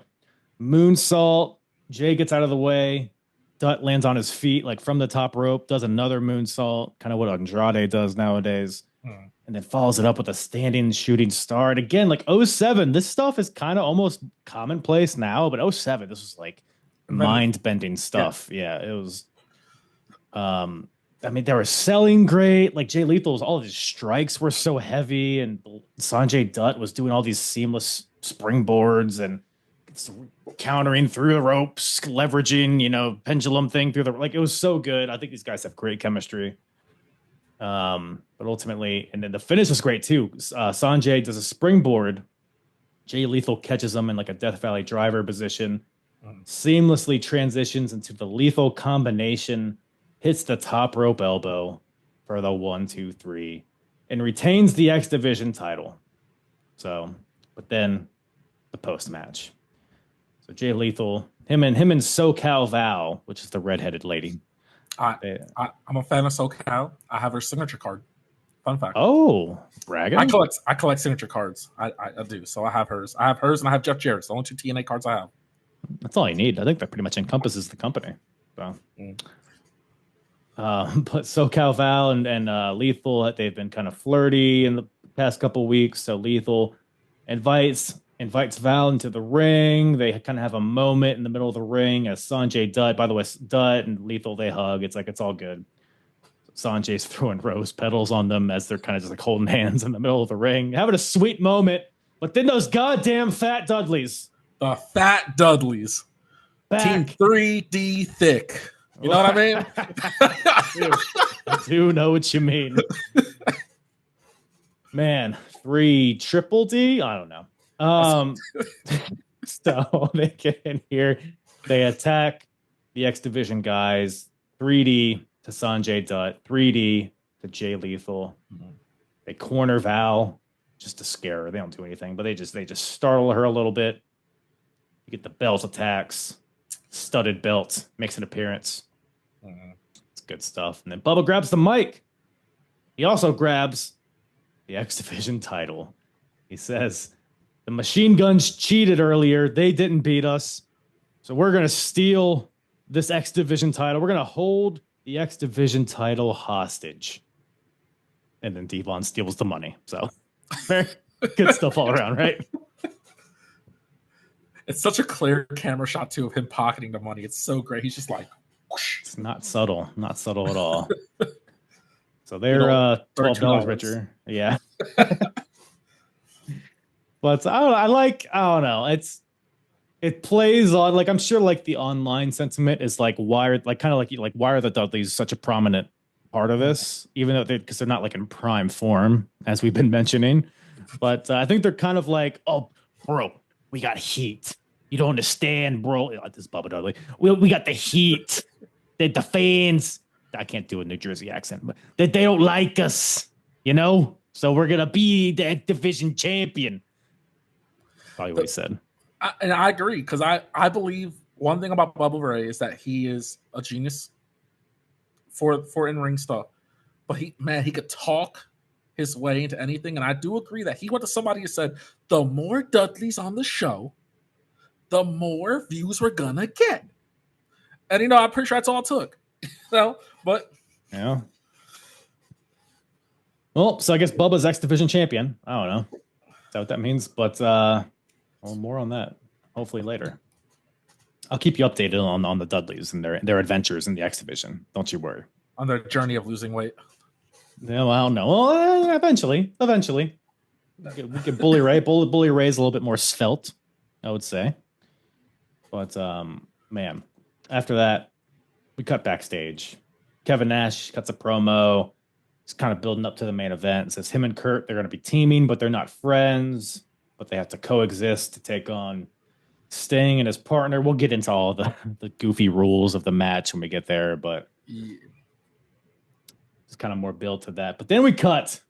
Speaker 1: moonsault, Jay gets out of the way. Dutt lands on his feet, like from the top rope, does another moonsault, kind of what Andrade does nowadays, and then follows it up with a standing shooting star. And again, like 07, this stuff is kind of almost commonplace now, but 07, this was like mind-bending stuff. Yeah, it was. I mean, they were selling great. Like Jay Lethal's, all of his strikes were so heavy, and Sanjay Dutt was doing all these seamless springboards and countering through the ropes, leveraging, pendulum thing through it was so good. I think these guys have great chemistry. But ultimately, and then the finish was great too. Sanjay does a springboard. Jay Lethal catches him in like a Death Valley driver position, seamlessly transitions into the lethal combination, hits the top rope elbow for the 1, 2, 3, and retains the X Division title. So, but then the post match. So Jay Lethal, him and SoCal Val, which is the redheaded lady.
Speaker 3: I'm a fan of SoCal. I have her signature card. Fun fact.
Speaker 1: Oh, bragging!
Speaker 3: I collect signature cards. I do. So I have hers. I have hers, and I have Jeff Jarrett's. The only 2 TNA cards I have.
Speaker 1: That's all you need. I think that pretty much encompasses the company. So, but SoCal Val and Lethal, they've been kind of flirty in the past couple of weeks. So Lethal invites Val into the ring. They kind of have a moment in the middle of the ring as Sanjay Dutt. By the way, Dutt and Lethal, they hug. It's like it's all good. Sanjay's throwing rose petals on them as they're kind of just like holding hands in the middle of the ring, having a sweet moment. But then those goddamn Fat Dudleys.
Speaker 3: The Fat Dudleys.
Speaker 1: Back.
Speaker 3: Team 3D thick. You know what I mean?
Speaker 1: I do know what you mean. Man, 3 triple D? I don't know. So they get in here, they attack the X Division guys, 3D to Sanjay Dutt, 3D to Jay Lethal. They corner Val just to scare her. They don't do anything, but they just startle her a little bit. You get the belt attacks, studded belt makes an appearance. It's good stuff. And then Bubba grabs the mic. He also grabs the X Division title. He says, the Machine Guns cheated earlier. They didn't beat us. So we're going to steal this X Division title. We're going to hold the X Division title hostage. And then Devon steals the money. So very good stuff all around, right?
Speaker 3: It's such a clear camera shot, too, of him pocketing the money. It's so great. He's just like, whoosh.
Speaker 1: It's not subtle at all. So they're $12 richer. Yeah. But I don't know. It plays on, like, I'm sure like the online sentiment is like why are the Dudleys such a prominent part of this, even though because they're not like in prime form, as we've been mentioning. But I think they're kind of like, oh, bro, we got heat. You don't understand, bro. This is Bubba Dudley. We got the heat. The fans, I can't do a New Jersey accent, but they don't like us, So we're going to be the X Division champion. Probably what he said.
Speaker 3: And I agree, because I believe one thing about Bubba Ray is that he is a genius for in-ring stuff. But he could talk his way into anything. And I do agree that he went to somebody who said, the more Dudleys on the show, the more views we're going to get. And, I'm pretty sure that's all it took. But...
Speaker 1: Yeah. Well, so I guess Bubba's X Division champion. I don't know. Is that what that means? But more on that hopefully later. I'll keep you updated on the Dudleys and their adventures in the X Division. Don't you worry.
Speaker 3: On their journey of losing weight.
Speaker 1: Yeah, well, no. Well, eventually. We could Bully Ray. Bully Ray's a little bit more svelte, I would say. But man, after that, we cut backstage. Kevin Nash cuts a promo. He's kind of building up to the main event. It says him and Kurt, they're going to be teaming, but they're not friends. But they have to coexist to take on Sting and his partner. We'll get into all the goofy rules of the match when we get there, but it's kind of more build to that. But then we cut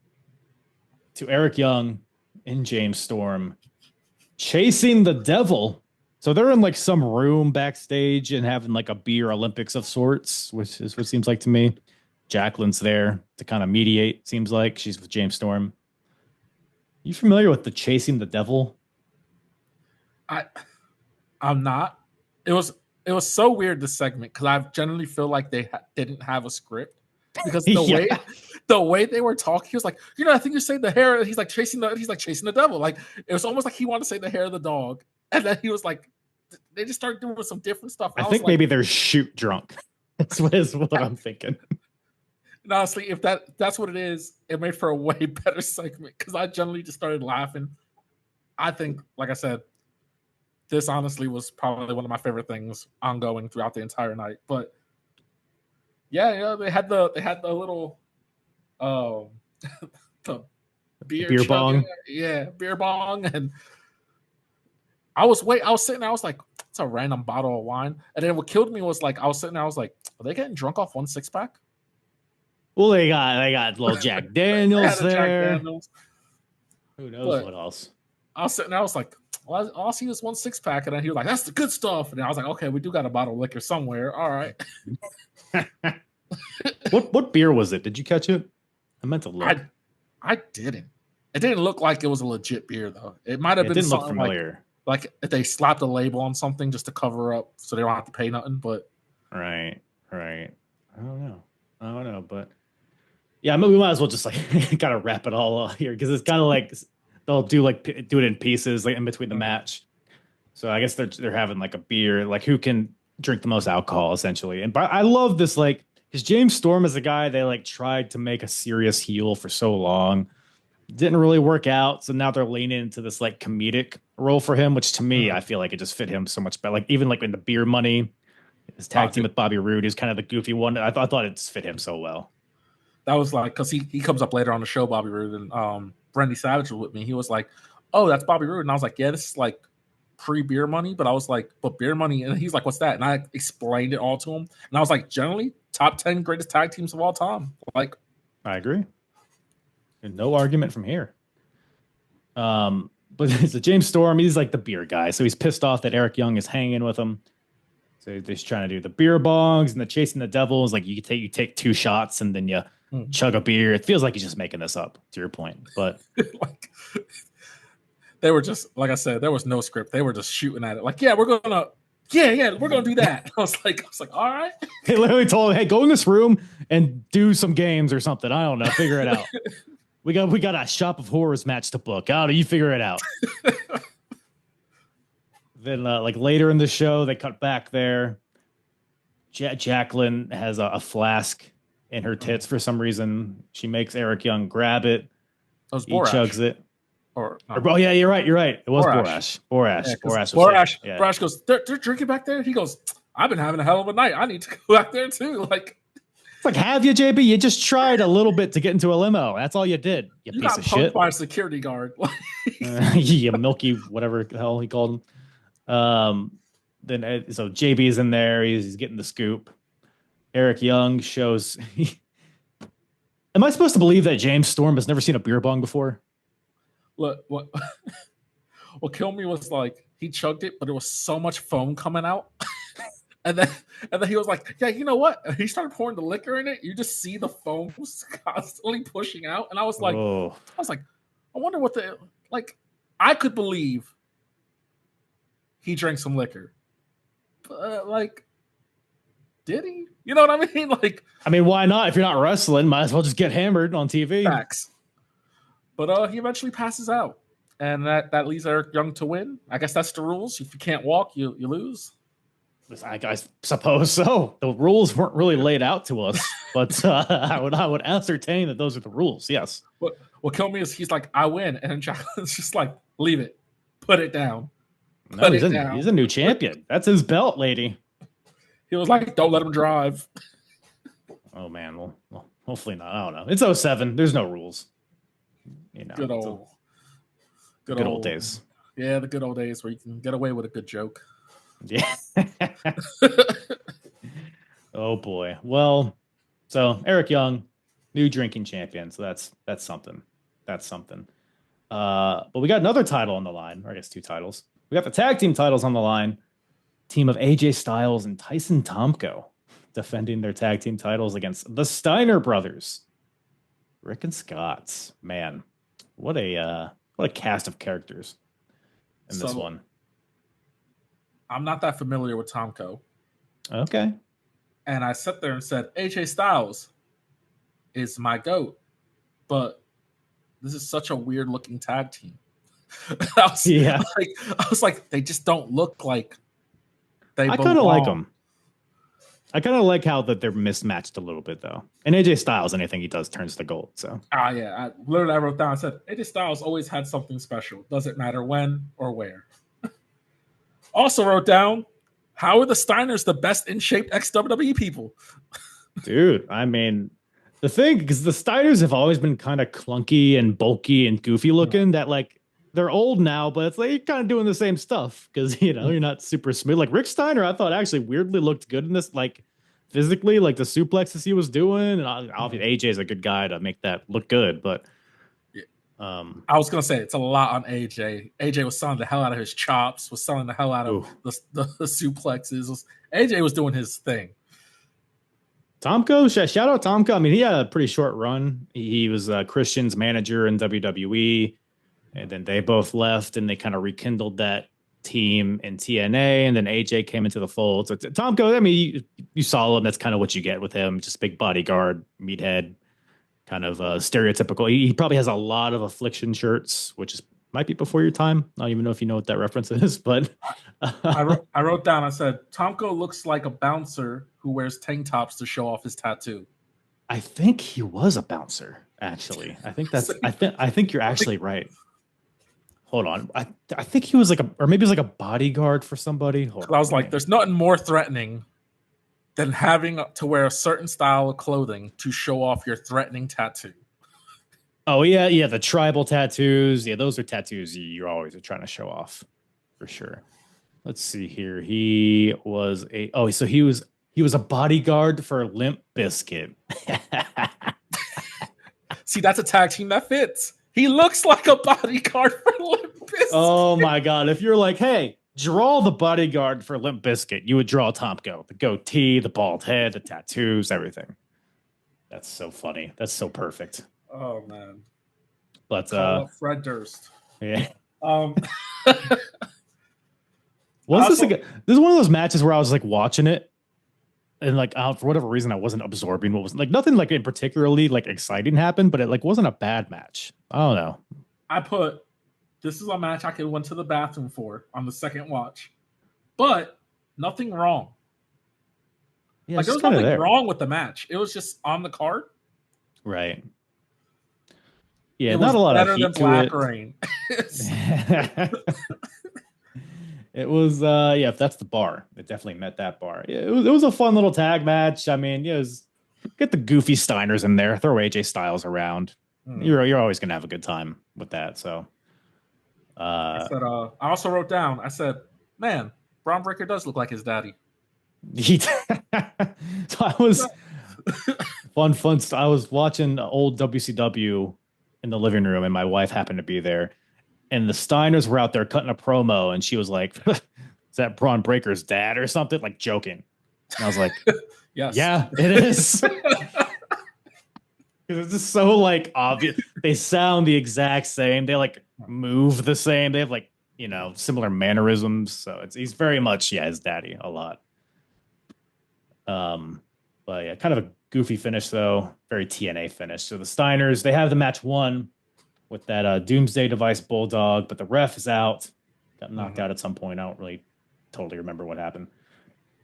Speaker 1: to Eric Young and James Storm chasing the devil. So they're in like some room backstage and having like a beer Olympics of sorts, which is what it seems like to me. Jacqueline's there to kind of mediate. Seems like she's with James Storm. You familiar with the chasing the devil?
Speaker 3: I'm not. It was so weird, this segment, because I generally feel like they didn't have a script, because the way they were talking, he was like, I think you say the hair. He's like chasing the devil. Like, it was almost like he wanted to say the hair of the dog, and then he was like, they just started doing some different stuff.
Speaker 1: I think maybe they're shoot drunk. That's what I'm thinking.
Speaker 3: And honestly, if that's what it is, it made for a way better segment, because I generally just started laughing. I think, like I said, this honestly was probably one of my favorite things ongoing throughout the entire night. But yeah, they had the little the beer
Speaker 1: bong.
Speaker 3: Yeah, beer bong. And I was sitting there, I was like, it's a random bottle of wine. And then what killed me was, like, I was sitting there, I was like, are they getting drunk off 1 6-pack?
Speaker 1: Well, they got little Jack Daniels there.
Speaker 3: Jack Daniels.
Speaker 1: Who knows what else?
Speaker 3: I was sitting there, I was like, well, all I see is 1 6-pack. And then he was like, that's the good stuff. And I was like, okay, we do got a bottle of liquor somewhere. All right.
Speaker 1: What beer was it? Did you catch it? I meant to look.
Speaker 3: I didn't. It didn't look like it was a legit beer, though. It might have been
Speaker 1: didn't
Speaker 3: something
Speaker 1: look familiar.
Speaker 3: Like if they slapped a label on something just to cover up so they don't have to pay nothing. But
Speaker 1: right. I don't know, but yeah, I mean, we might as well just like kind of wrap it all up here, because it's kind of like they'll do it in pieces, like in between the match. So I guess they're having like a beer, like who can drink the most alcohol, essentially. And but I love this, like, because James Storm is a guy they like tried to make a serious heel for so long, didn't really work out. So now they're leaning into this like comedic role for him, which to me I feel like it just fit him so much better. Like even like in the Beer Money, his tag team with Bobby Roode is kind of the goofy one. I thought it just fit him so well.
Speaker 3: That was like, because he comes up later on the show, Bobby Roode, and Randy Savage was with me. He was like, oh, that's Bobby Roode. And I was like, yeah, this is like pre-Beer Money. But I was like, but Beer Money? And he's like, what's that? And I explained it all to him. And I was like, generally, top 10 greatest tag teams of all time. Like,
Speaker 1: I agree. No argument from here. But it's a James Storm. He's like the beer guy, so he's pissed off that Eric Young is hanging with him. So he's trying to do the beer bongs and the chasing the devils. Like you take 2 shots and then you chug a beer. It feels like he's just making this up. To your point, but
Speaker 3: like, they were just like I said, there was no script. They were just shooting at it. Like, yeah, we're gonna do that. I was like, all right.
Speaker 1: They literally told him, hey, go in this room and do some games or something. I don't know. Figure it out. We got a Shop of Horrors match to book. How do you figure it out? Then, like later in the show, they cut back there. Jacqueline has a flask in her tits for some reason. She makes Eric Young grab it.
Speaker 3: He
Speaker 1: chugs it.
Speaker 3: No.
Speaker 1: Oh yeah, you're right. It was Borash.
Speaker 3: Borash goes, they're drinking back there. He goes, I've been having a hell of a night. I need to go back there too. Like,
Speaker 1: it's like, have you, JB? You just tried a little bit to get into a limo. That's all you did. You piece
Speaker 3: got
Speaker 1: of
Speaker 3: punked
Speaker 1: shit.
Speaker 3: by a security guard.
Speaker 1: Yeah, Milky, whatever the hell he called him. Then so JB's in there. He's getting the scoop. Eric Young shows. Am I supposed to believe that James Storm has never seen a beer bong before?
Speaker 3: Look, what killed me was like he chugged it, but there was so much foam coming out. And then he was like, yeah, you know what? And he started pouring the liquor in it. You just see the foam constantly pushing out. And I was like, I wonder what I could believe he drank some liquor. But did he? You know what I mean?
Speaker 1: Why not? If you're not wrestling, might as well just get hammered on TV.
Speaker 3: Facts. But he eventually passes out. And that leaves Eric Young to win. I guess that's the rules. If you can't walk, you lose.
Speaker 1: I suppose so. The rules weren't really laid out to us, but I would ascertain that those are the rules. Yes.
Speaker 3: What killed me is he's like, I win, and Jacqueline's just like, leave it, put it down.
Speaker 1: He's a new champion. That's his belt, lady.
Speaker 3: He was like, don't let him drive.
Speaker 1: Oh man, well, hopefully not. I don't know. It's 07. There's no rules.
Speaker 3: Good old
Speaker 1: days.
Speaker 3: Yeah, the good old days where you can get away with a good joke.
Speaker 1: Yeah. Oh boy. Well, so Eric Young, new drinking champion. So that's something. But we got another title on the line, or I guess 2 titles. We got the tag team titles on the line. Team of AJ Styles and Tyson Tomko defending their tag team titles against the Steiner brothers. Rick and Scott. Man, what a cast of characters in this one.
Speaker 3: I'm not that familiar with Tomko.
Speaker 1: Okay.
Speaker 3: And I sat there and said, AJ Styles is my GOAT. But this is such a weird looking tag team. I was like, they just don't look like they belong.
Speaker 1: I kind of like them. I kind of like how that they're mismatched a little bit, though. And AJ Styles, anything he does turns to gold. So.
Speaker 3: Yeah. I wrote down, I said, AJ Styles always had something special. Doesn't matter when or where. Also wrote down, how are the Steiners the best in shape ex-WWE people?
Speaker 1: Dude, the thing, because the Steiners have always been kind of clunky and bulky and goofy looking, that they're old now, but it's like you're kind of doing the same stuff because you're not super smooth. Like Rick Steiner, I thought actually weirdly looked good in this, physically, the suplexes he was doing, and obviously AJ is a good guy to make that look good, but.
Speaker 3: I was gonna say it's a lot on AJ. AJ was selling the hell out of his chops, was selling the hell out of the suplexes. AJ was doing his thing.
Speaker 1: Tomko, shout out Tomko. He had a pretty short run. He was Christian's manager in WWE, and then they both left, and they kind of rekindled that team in TNA, and then AJ came into the fold. So Tomko, you saw him. That's kind of what you get with him. Just big bodyguard, meathead. Kind of stereotypical. He probably has a lot of Affliction shirts, which might be before your time. I don't even know if you know what that reference is, but
Speaker 3: I wrote down. I said Tomko looks like a bouncer who wears tank tops to show off his tattoo.
Speaker 1: I think he was a bouncer. Actually, I think that's. I think you're actually right. Hold on. I think he was or maybe he was a bodyguard for somebody.
Speaker 3: I was like, there's nothing more threatening than having to wear a certain style of clothing to show off your threatening tattoo.
Speaker 1: Oh, yeah, the tribal tattoos. Yeah, those are tattoos you always are trying to show off, for sure. Let's see here. He was he was a bodyguard for Limp Bizkit.
Speaker 3: See, that's a tag team that fits. He looks like a bodyguard for Limp Bizkit.
Speaker 1: Oh my god! If you're like, hey, draw the bodyguard for Limp Bizkit, you would draw Tomko. The goatee, the bald head, the tattoos, everything. That's so funny. That's so perfect.
Speaker 3: Oh man.
Speaker 1: But
Speaker 3: Call up Fred Durst.
Speaker 1: yeah.
Speaker 3: Also-
Speaker 1: This is one of those matches where I was like watching it, and like for whatever reason I wasn't absorbing what was like nothing like in particularly like exciting happened, but it like wasn't a bad match. I don't know.
Speaker 3: This is a match I could went to the bathroom for on the second watch, but nothing wrong.
Speaker 1: Yeah,
Speaker 3: Like there was nothing wrong with the match. It was just on the card.
Speaker 1: Right. Yeah,
Speaker 3: it
Speaker 1: not
Speaker 3: was
Speaker 1: a lot
Speaker 3: better
Speaker 1: of heat
Speaker 3: than
Speaker 1: to
Speaker 3: Black
Speaker 1: it.
Speaker 3: Rain.
Speaker 1: It was if that's the bar. It definitely met that bar. Yeah, it was a fun little tag match. I mean, it was get the goofy Steiners in there, throw AJ Styles around. You're always gonna have a good time with that. So
Speaker 3: I also wrote down, I said, man, Braun Breaker does look like his daddy.
Speaker 1: so I was fun. I was watching old WCW in the living room, and my wife happened to be there. And the Steiners were out there cutting a promo, and she was like, "Is that Braun Breaker's dad or something?" Like joking. And I was like,
Speaker 3: Yes.
Speaker 1: Yeah, it is." Because it's just so like obvious. They sound the exact same. They like move the same. They have like similar mannerisms. So he's very much his daddy a lot. But yeah, kind of a goofy finish though. Very TNA finish. So the Steiners, they have the match won with that Doomsday Device Bulldog, but the ref is out. Got knocked out at some point. I don't really totally remember what happened.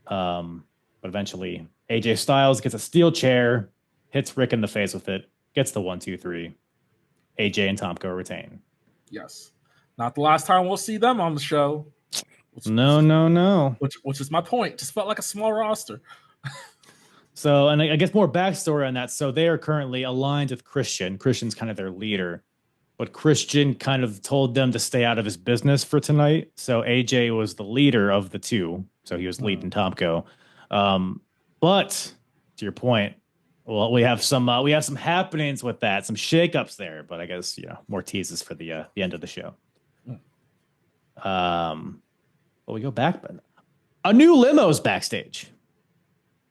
Speaker 1: But eventually AJ Styles gets a steel chair, hits Rick in the face with it, gets the 1, 2, 3. AJ and Tomko retain.
Speaker 3: Yes. Not the last time we'll see them on the show.
Speaker 1: No.
Speaker 3: Which is my point. Just felt like a small roster.
Speaker 1: So, and I guess more backstory on that. So they are currently aligned with Christian. Christian's kind of their leader. But Christian kind of told them to stay out of his business for tonight. So AJ was the leader of the two. So he was leading Tomko. But to your point, well, we have some happenings with that, some shakeups there. But I guess more teases for the end of the show. But we go back, but a new limo's backstage.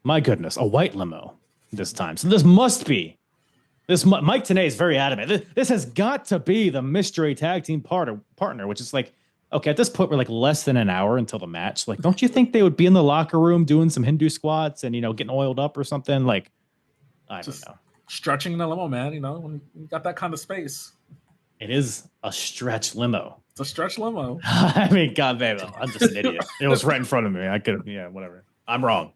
Speaker 1: My goodness, a white limo this time. So this must be this. Mike Tenay is very adamant. This has got to be the mystery tag team partner, which is like, okay, at this point we're like less than an hour until the match. Like, don't you think they would be in the locker room doing some Hindu squats and getting oiled up or something? Like, I don't know.
Speaker 3: Stretching the limo, man. When you got that kind of space.
Speaker 1: It is a stretch limo.
Speaker 3: It's a stretch limo.
Speaker 1: I mean, God damn it, I'm just an idiot. It was right in front of me. I could, whatever. I'm wrong.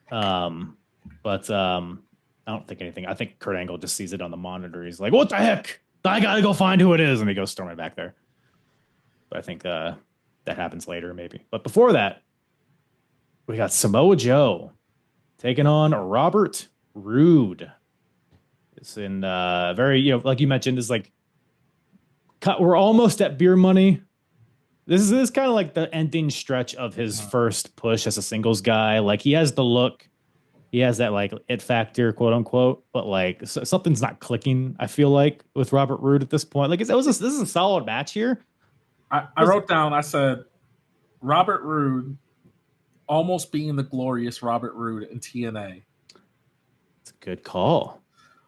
Speaker 1: But I don't think anything. I think Kurt Angle just sees it on the monitor. He's like, "What the heck? I gotta go find who it is," and he goes storming back there. But I think that happens later, maybe. But before that, we got Samoa Joe taking on Robert Roode. It's in very, like you mentioned, is like we're almost at beer money. This is kind of like the ending stretch of his first push as a singles guy. Like he has the look, he has that like it factor, quote unquote, but like something's not clicking. I feel like with Robert Roode at this point, like this is a solid match here.
Speaker 3: I wrote down, I said, Robert Roode almost being the glorious Robert Roode in TNA.
Speaker 1: It's a good call.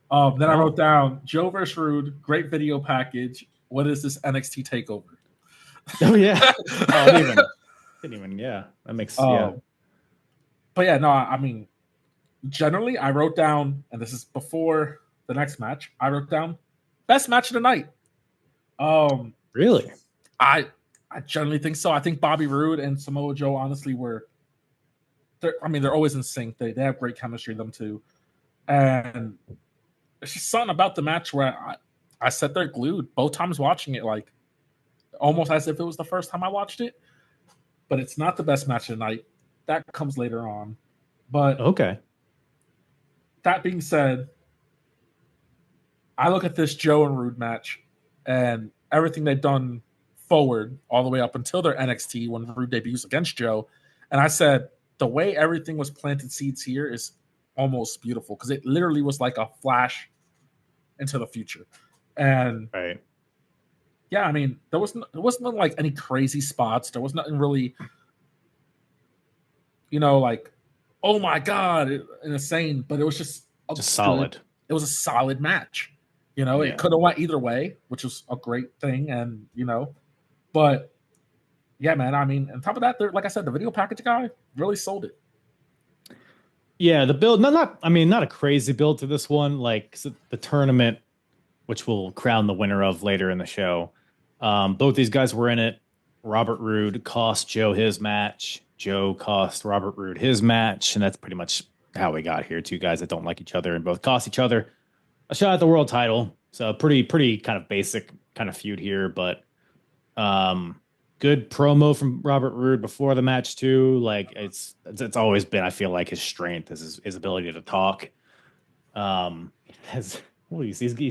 Speaker 3: Then I wrote down Joe versus Roode, great video package. What is this NXT takeover?
Speaker 1: Oh yeah. Didn't even. Yeah, that makes. Yeah.
Speaker 3: But yeah, no. I mean, generally, I wrote down, and this is before the next match. I wrote down best match of the night.
Speaker 1: Really?
Speaker 3: I generally think so. I think Bobby Roode and Samoa Joe honestly were. They're always in sync. They have great chemistry, them two, and there's just something about the match where I sat there glued both times watching it, like almost as if it was the first time I watched it. But it's not the best match of the night. That comes later on. But
Speaker 1: okay.
Speaker 3: That being said, I look at this Joe and Roode match and everything they've done forward all the way up until their NXT when Roode debuts against Joe. And I said, the way everything was planted seeds here is almost beautiful because it literally was like a flash into the future. And
Speaker 1: right.
Speaker 3: yeah, I mean, there wasn't like any crazy spots. There was nothing really, like, oh my god, insane. But it was just
Speaker 1: solid.
Speaker 3: It was a solid match. It could have went either way, which was a great thing. And but yeah, man. I mean, on top of that, like I said, the video package guy really sold it.
Speaker 1: Yeah, the build, not a crazy build to this one. Like the tournament, which we'll crown the winner of later in the show. Both these guys were in it. Robert Roode cost Joe his match. Joe cost Robert Roode his match, and that's pretty much how we got here. Two guys that don't like each other and both cost each other a shot at the world title. So pretty kind of basic kind of feud here, but good promo from Robert Roode before the match too. Like it's always been, I feel like, his strength is his ability to talk. He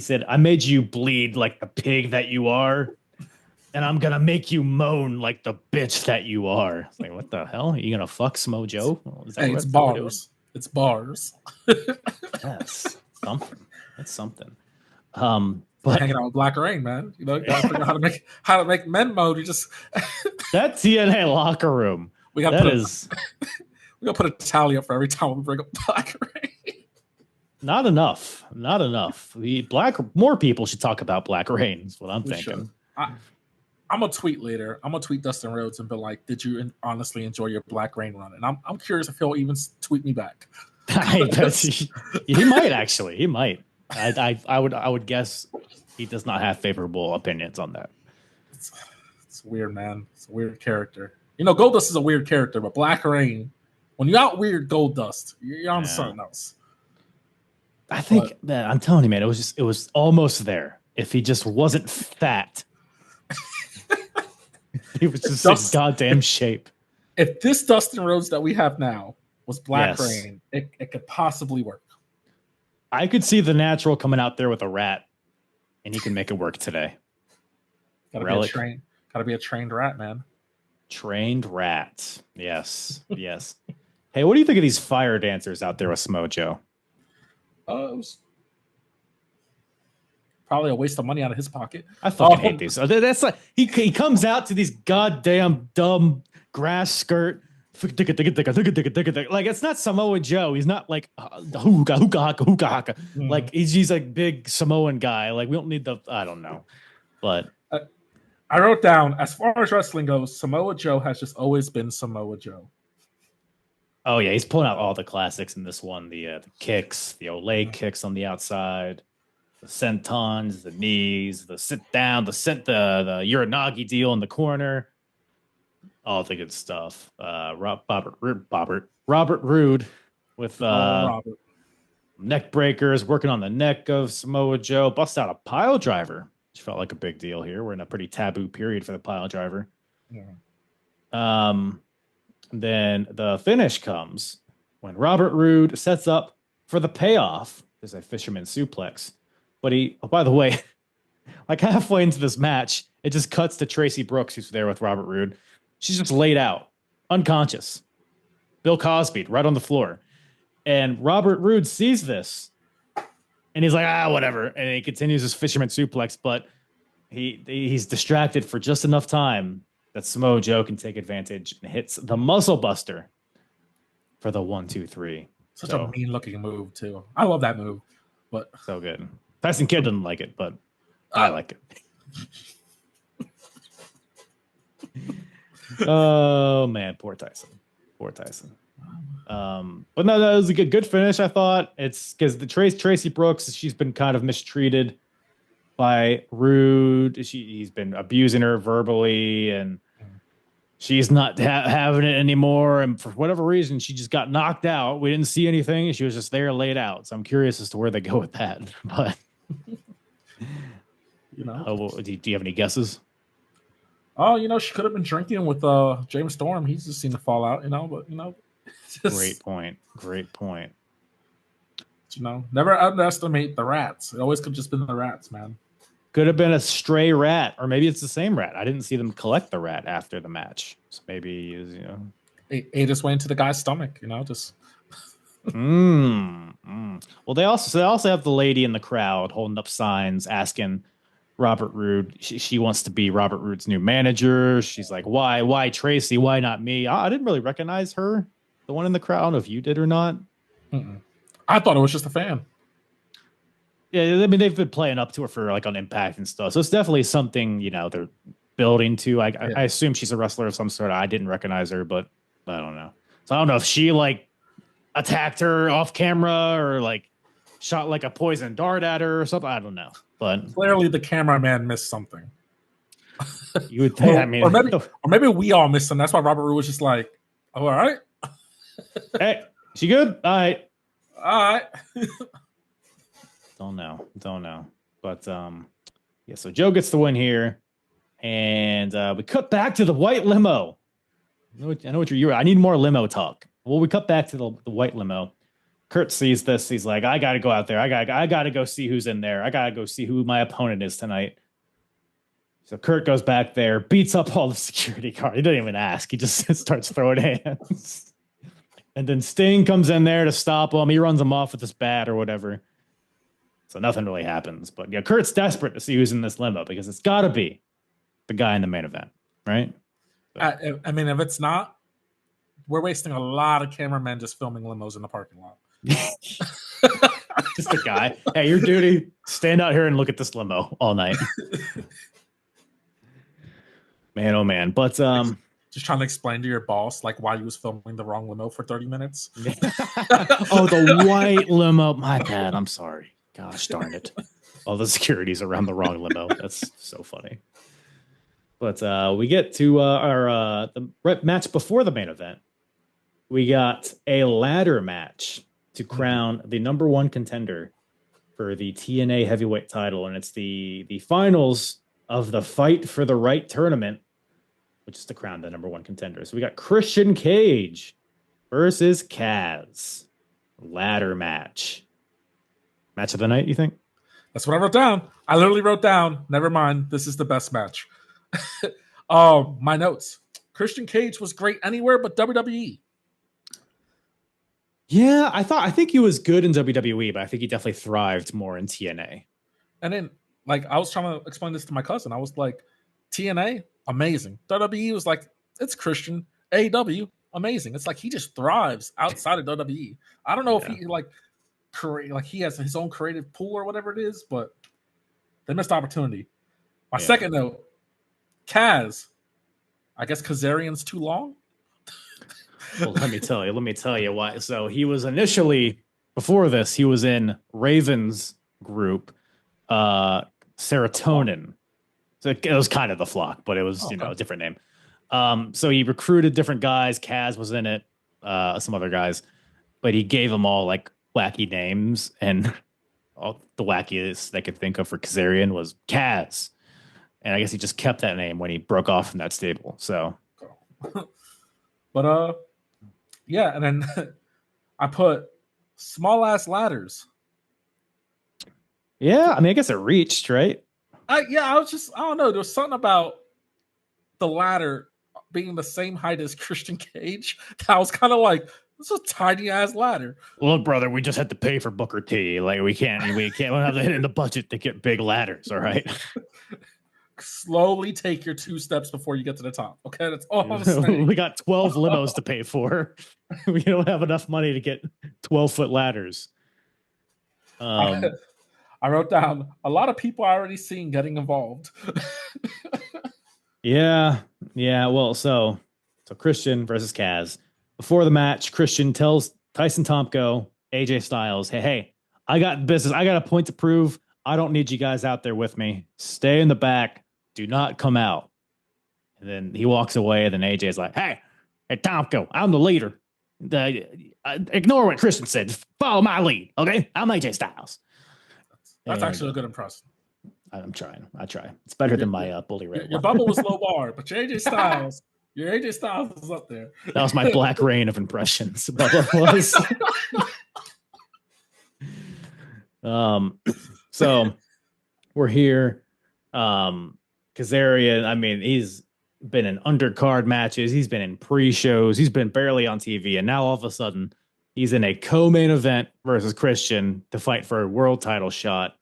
Speaker 1: said, "I made you bleed like the pig that you are, and I'm gonna make you moan like the bitch that you are." It's like, what the hell? Are you gonna fuck Smo Joe?
Speaker 3: It's bars. It's bars.
Speaker 1: Yes, something. That's something. But
Speaker 3: hanging out with Black Rain, man. You gotta figure out how to make men mode. You just
Speaker 1: that TNA locker room.
Speaker 3: We gotta put a tally up for every time we bring up Black Rain.
Speaker 1: Not enough. More people should talk about Black Rain. Is what I'm thinking.
Speaker 3: I'm gonna tweet later. I'm gonna tweet Dustin Rhodes and be like, "Did you honestly enjoy your Black Rain run?" And I'm curious if he'll even tweet me back.
Speaker 1: He might actually. He might. I would guess he does not have favorable opinions on that.
Speaker 3: It's weird, man. It's a weird character. Goldust is a weird character, but Black Rain, when you out weird Goldust, you're on something else.
Speaker 1: I think that I'm telling you, man, it was almost there. If he just wasn't fat, he was just in goddamn shape.
Speaker 3: If this Dustin Rhodes that we have now was Black Rain, it could possibly work.
Speaker 1: I could see the Natural coming out there with a rat, and he can make it work today.
Speaker 3: Gotta be a trained rat, man.
Speaker 1: Trained rat. Yes. Yes. Hey, what do you think of these fire dancers out there with Smojo?
Speaker 3: It was probably a waste of money out of his pocket.
Speaker 1: I fucking hate these. That's like he comes out to these goddamn dumb grass skirt. Like it's not Samoa Joe. He's not like hookah haka. Like he's like big Samoan guy. Like we don't need I don't know. But
Speaker 3: I wrote down, as far as wrestling goes, Samoa Joe has just always been Samoa Joe.
Speaker 1: Oh yeah, he's pulling out all the classics in this one. The kicks, the Olay kicks on the outside, the sentons, the knees, the sit down, the Uranagi deal in the corner. All the good stuff. Robert Roode with neck breakers, working on the neck of Samoa Joe. Busts out a pile driver, which felt like a big deal here. We're in a pretty taboo period for the pile driver. Yeah. Then the finish comes when Robert Roode sets up for the payoff. There's a fisherman suplex. But by the way, like halfway into this match, it just cuts to Tracy Brooks, who's there with Robert Roode. She's just laid out, unconscious. Bill Cosby, right on the floor. And Robert Roode sees this. And he's like, whatever. And he continues his fisherman suplex. But he's distracted for just enough time that Samoa Joe can take advantage and hits the Muscle Buster for the 1, 2, 3.
Speaker 3: Such a mean-looking move, too. I love that move. But
Speaker 1: so good. Tyson Kidd didn't like it, but I like it. Oh man, poor Tyson. But no, that was a good finish. I thought it's because the Tracy Brooks, she's been kind of mistreated by Roode. He's been abusing her verbally, and she's not having it anymore. And for whatever reason, she just got knocked out. We didn't see anything. She was just there laid out. So I'm curious as to where they go with that. But do you have any guesses?
Speaker 3: Oh, she could have been drinking with James Storm. He's just seemed to fall out, but
Speaker 1: Great point.
Speaker 3: Never underestimate the rats. It always could have just been the rats, man.
Speaker 1: Could have been a stray rat, or maybe it's the same rat. I didn't see them collect the rat after the match. So maybe
Speaker 3: It just went into the guy's stomach, just
Speaker 1: Well, they also have the lady in the crowd holding up signs asking Robert Roode. She wants to be Robert Roode's new manager. She's like, why Tracy? Why not me? I didn't really recognize her, the one in the crowd. I don't know if you did or not.
Speaker 3: Mm-mm. I thought it was just a fan.
Speaker 1: Yeah, I mean they've been playing up to her for like on Impact and stuff, so it's definitely something they're building to. I assume she's a wrestler of some sort. I didn't recognize her, but I don't know. So I don't know if she like attacked her off camera or like shot like a poison dart at her or something. I don't know, but
Speaker 3: Clearly, the cameraman missed something.
Speaker 1: you would think.
Speaker 3: or maybe we all missed something. That's why Robert Roode was just like, "Oh, all right,
Speaker 1: hey, she good? All right."
Speaker 3: all right."
Speaker 1: Don't know. But yeah, so Joe gets the win here. And we cut back to the white limo. I know what you're. I need more limo talk. Well, we cut back to the white limo. Kurt sees this. He's like, I got to go out there. I got to go see who's in there. I got to go see who my opponent is tonight. So Kurt goes back there, beats up all the security guards. He doesn't even ask. He just starts throwing hands. And then Sting comes in there to stop him. He runs him off with his bat or whatever. So nothing really happens. But yeah, Kurt's desperate to see who's in this limo because it's got to be the guy in the main event, right?
Speaker 3: I mean, if it's not, we're wasting a lot of cameramen just filming limos in the parking lot.
Speaker 1: Just a guy. Hey, your duty, stand out here and look at this limo all night. Man, oh man. But
Speaker 3: just trying to explain to your boss like why he was filming the wrong limo for 30 minutes.
Speaker 1: Oh, the white limo. My bad. I'm sorry. Gosh darn it. All the security's around the wrong limo. That's so funny. But we get to our the match before the main event. We got a ladder match to crown the number one contender for the TNA heavyweight title. And it's the finals of the Fight for the Right tournament, which is to crown the number one contender. So we got Christian Cage versus Kaz. Ladder match. Match of the night, you think?
Speaker 3: That's what I wrote down. I literally wrote down, never mind, this is the best match. My notes. Christian Cage was great anywhere but WWE.
Speaker 1: Yeah, I think he was good in WWE, but I think he definitely thrived more in TNA.
Speaker 3: And then, like, I was trying to explain this to my cousin. I was like, TNA, amazing. WWE was like, it's Christian. AEW, amazing. It's like he just thrives outside of WWE. I don't know if he he has his own creative pool or whatever it is, but they missed opportunity. My second note, Kaz. I guess Kazarian's too long.
Speaker 1: Well, let me tell you why. So he was initially, before this, he was in Raven's group, Serotonin. So it was kind of the Flock, but it was, a different name. So he recruited different guys. Kaz was in it, some other guys, but he gave them all like wacky names, and all the wackiest they could think of for Kazarian was Kaz. And I guess he just kept that name when he broke off from that stable. So,
Speaker 3: but yeah, and then I put small ass ladders.
Speaker 1: Yeah, I mean, I guess it reached, right?
Speaker 3: I don't know. There was something about the ladder being the same height as Christian Cage that I was kind of like, this is a tiny ass ladder.
Speaker 1: Look, brother, we just had to pay for Booker T. Like we don't have to hit in the budget to get big ladders. All right.
Speaker 3: Slowly take your 2 steps before you get to the top. Okay, that's all I'm saying.
Speaker 1: We got 12 limos to pay for. We don't have enough money to get 12-foot ladders.
Speaker 3: I wrote down a lot of people I already seen getting involved.
Speaker 1: Yeah. Well, so Christian versus Kaz. Before the match, Christian tells Tyson Tomko, AJ Styles, hey, I got business. I got a point to prove. I don't need you guys out there with me. Stay in the back. Do not come out. And then he walks away, and then AJ's like, hey, Tomko, I'm the leader. Ignore what Christian said. Just follow my lead, okay? I'm AJ Styles.
Speaker 3: That's actually a good impression.
Speaker 1: I'm trying. I try. It's better than my bully red.
Speaker 3: Your bubble was low bar, but your AJ Styles, is up there.
Speaker 1: That was my black rain of impressions. Bubba was. So we're here. Kazarian, I mean, he's been in undercard matches. He's been in pre-shows. He's been barely on TV. And now all of a sudden, He's in a co-main event versus Christian to fight for a world title shot.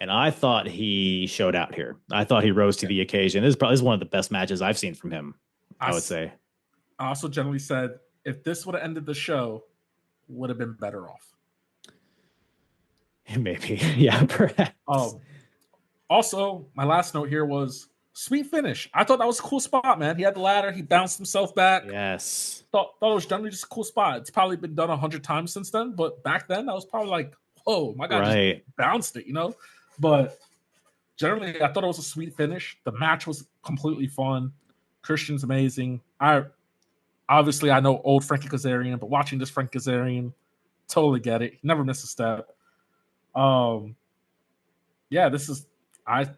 Speaker 1: And I thought he showed out here. I thought he rose to the occasion. This is one of the best matches I've seen from him, I would say.
Speaker 3: I also generally said, if this would have ended the show, would have been better off.
Speaker 1: Maybe. Yeah, perhaps.
Speaker 3: Also, my last note here was sweet finish. I thought that was a cool spot, man. He had the ladder. He bounced himself back.
Speaker 1: Yes.
Speaker 3: Thought it was generally just a cool spot. It's probably been done 100 times since then, but back then, that was probably like, whoa, my guy just bounced it, But generally, I thought it was a sweet finish. The match was completely fun. Christian's amazing. I know old Frankie Kazarian, but watching this Frankie Kazarian, totally get it. He never missed a step. I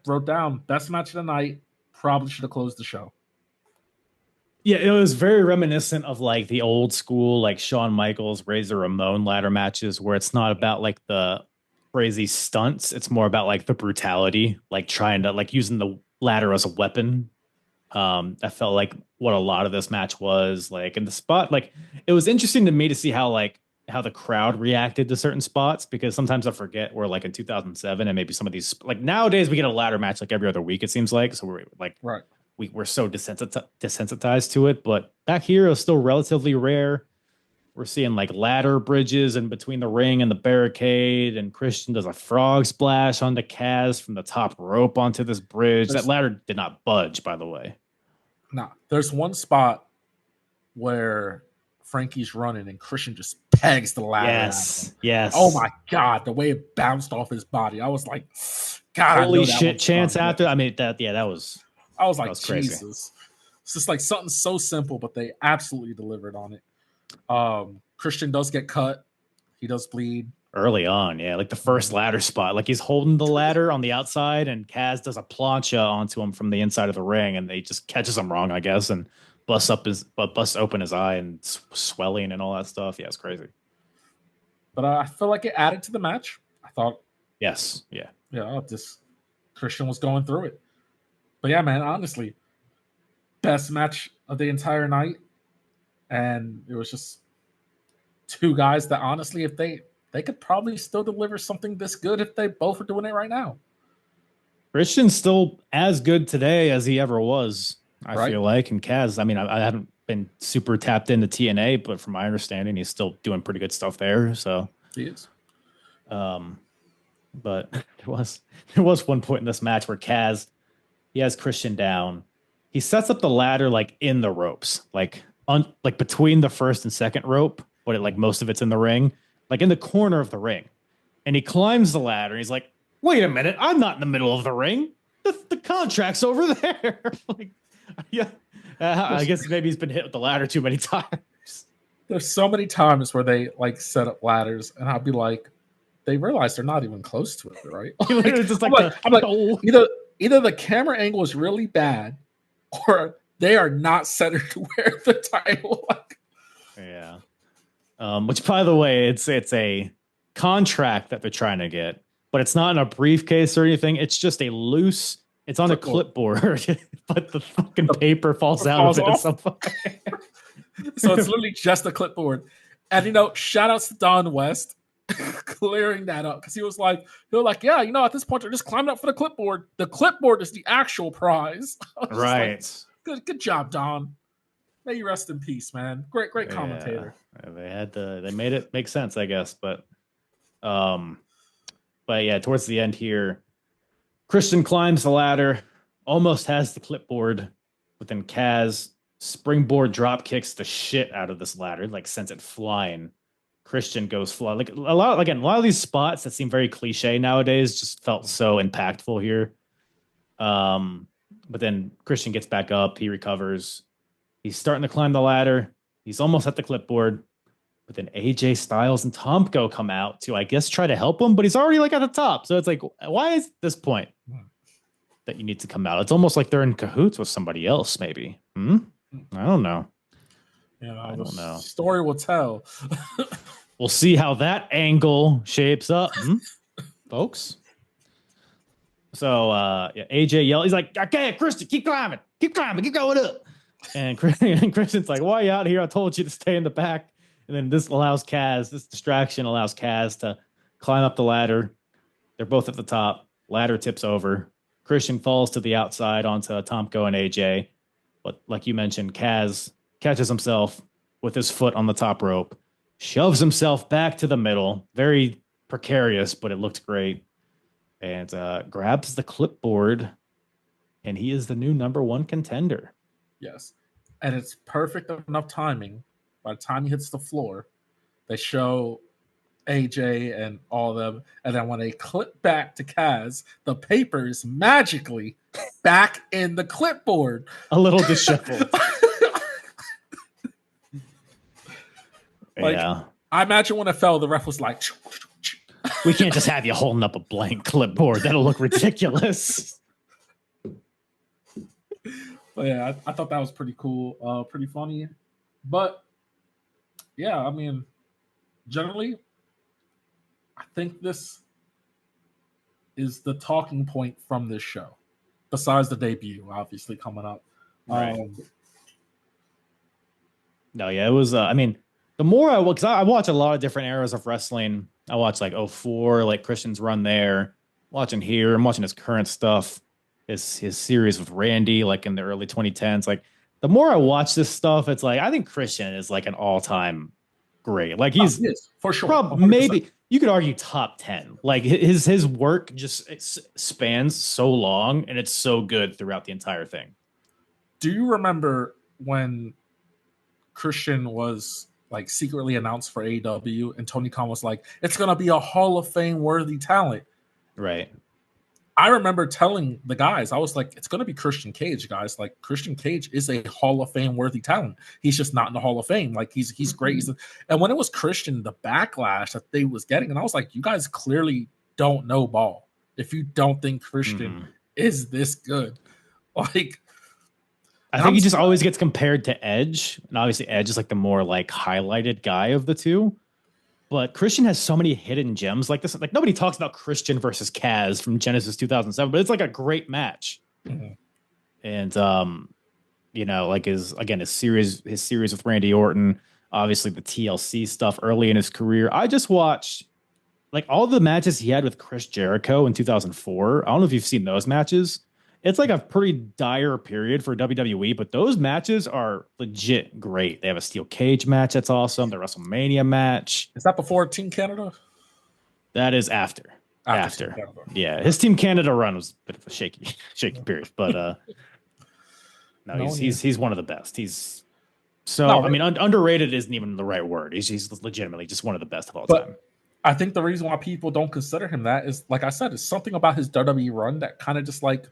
Speaker 3: wrote down best match of the night. Probably should have closed the show.
Speaker 1: Yeah, it was very reminiscent of like the old school, like Shawn Michaels, Razor Ramon ladder matches, where it's not about like the crazy stunts. It's more about like the brutality, like trying to like using the ladder as a weapon. I felt like what a lot of this match was like in the spot. Like it was interesting to me to see how the crowd reacted to certain spots, because sometimes I forget we're like in 2007 and maybe some of these, like nowadays we get a ladder match like every other week, it seems like. So we're like,
Speaker 3: right.
Speaker 1: We're so desensitized to it, but back here it was still relatively rare. We're seeing like ladder bridges in between the ring and the barricade, and Christian does a frog splash onto Kaz from the top rope onto this bridge. That ladder did not budge, by the way.
Speaker 3: Nah, there's one spot where Frankie's running and Christian just pegs the ladder.
Speaker 1: Yes.
Speaker 3: Oh my God, the way it bounced off his body. I was like, God,
Speaker 1: holy shit! Chance after. I mean, that was.
Speaker 3: I was like,
Speaker 1: Jesus.
Speaker 3: Crazy. It's just like something so simple, but they absolutely delivered on it. Christian does get cut. He does bleed.
Speaker 1: Early on, yeah. Like the first ladder spot. Like he's holding the ladder on the outside and Kaz does a plancha onto him from the inside of the ring, and they just catches him wrong, I guess, and busts open his eye and swelling and all that stuff. Yeah, it's crazy.
Speaker 3: But I feel like it added to the match. I thought.
Speaker 1: Yes. Yeah.
Speaker 3: Yeah, this Christian was going through it. But yeah, man, honestly, best match of the entire night. And it was just two guys that honestly, if they could probably still deliver something this good if they both are doing it right now.
Speaker 1: Christian's still as good today as he ever was, I feel like. And Kaz, I mean, I haven't been super tapped into TNA, but from my understanding, he's still doing pretty good stuff there. So
Speaker 3: he is.
Speaker 1: But there was one point in this match where Kaz, he has Christian down. He sets up the ladder like in the ropes, like between the first and second rope, but like most of it's in the ring, like in the corner of the ring. And he climbs the ladder. And he's like, "Wait a minute, I'm not in the middle of the ring. The contract's over there." Like, yeah, I guess maybe he's been hit with the ladder too many times.
Speaker 3: There's so many times where they like set up ladders, and I'll be like, they realize they're not even close to it, right? I'm like, either the camera angle is really bad, or they are not centered to wear the title.
Speaker 1: Yeah. Which, by the way, it's a contract that they're trying to get, but it's not in a briefcase or anything. It's just a loose. It's on a clipboard, but the fucking paper falls out of it at some point.
Speaker 3: So it's literally just a clipboard. And shout outs to Don West clearing that up, because he was like, yeah, at this point they're just climbing up for the clipboard. The clipboard is the actual prize.
Speaker 1: Right.
Speaker 3: Like, good job, Don. May you rest in peace, man. Great commentator.
Speaker 1: They made it make sense, I guess. But yeah, towards the end here, Christian climbs the ladder, almost has the clipboard, but then Kaz springboard drop kicks the shit out of this ladder, like sends it flying. Christian goes flying. Like a lot of these spots that seem very cliche nowadays just felt so impactful here. But then Christian gets back up, he recovers. He's starting to climb the ladder. He's almost at the clipboard. But then AJ Styles and Tomko come out to, I guess, try to help him, but he's already like at the top. So it's like, why is this point that you need to come out? It's almost like they're in cahoots with somebody else, maybe. I don't know.
Speaker 3: I don't know. Story will tell.
Speaker 1: We'll see how that angle shapes up, folks. So AJ yells, he's like, "Okay, Christian, keep climbing, keep going up." And Christian's like, "Why are you out here? I told you to stay in the back." And then this distraction allows Kaz to climb up the ladder. They're both at the top. Ladder tips over. Christian falls to the outside onto Tomko and AJ. But like you mentioned, Kaz catches himself with his foot on the top rope, shoves himself back to the middle. Very precarious, but it looked great. And grabs the clipboard. And he is the new number 1 contender.
Speaker 3: Yes. And it's perfect enough timing. By the time he hits the floor, they show AJ and all of them. And then when they clip back to Kaz, the paper's magically back in the clipboard.
Speaker 1: A little disheveled.
Speaker 3: Yeah. I imagine when it fell, the ref was like,
Speaker 1: we can't just have you holding up a blank clipboard. That'll look ridiculous.
Speaker 3: But yeah, I thought that was pretty cool, pretty funny. But yeah, I mean, generally, I think this is the talking point from this show, besides the debut, obviously, coming up.
Speaker 1: Right. No, yeah, it was, I mean, the more because I watch a lot of different eras of wrestling. I watch like 04, like Christian's run there, watching here, I'm watching his current stuff, his series with Randy, like in the early 2010s. Like, the more I watch this stuff, it's like, I think Christian is like an all-time great. Like, he's
Speaker 3: for sure.
Speaker 1: Maybe you could argue top 10. Like, his work just spans so long, and it's so good throughout the entire thing.
Speaker 3: Do you remember when Christian was like secretly announced for AEW and Tony Khan was like, it's going to be a Hall of Fame worthy talent?
Speaker 1: Right.
Speaker 3: I remember telling the guys, I was like, it's going to be Christian Cage, guys. Like, Christian Cage is a Hall of Fame worthy talent. He's just not in the Hall of Fame. Like, he's great. And when it was Christian, the backlash that they was getting, and I was like, you guys clearly don't know ball if you don't think Christian is this good. Like,
Speaker 1: I think he just always gets compared to Edge, and obviously Edge is like the more like highlighted guy of the two. But Christian has so many hidden gems like this. Like, nobody talks about Christian versus Kaz from Genesis 2007, but it's like a great match. Mm-hmm. And you know, like his series with Randy Orton, obviously the TLC stuff early in his career. I just watched like all the matches he had with Chris Jericho in 2004. I don't know if you've seen those matches. It's like a pretty dire period for WWE, but those matches are legit great. They have a steel cage match that's awesome. The WrestleMania match.
Speaker 3: Is that before Team Canada?
Speaker 1: That is after.
Speaker 3: Team Canada.
Speaker 1: Yeah, his Team Canada run was a bit of a shaky period, but he's one of the best. He's I mean, underrated isn't even the right word. He's legitimately just one of the best of all time.
Speaker 3: I think the reason why people don't consider him that is, like I said, is something about his WWE run that kind of just like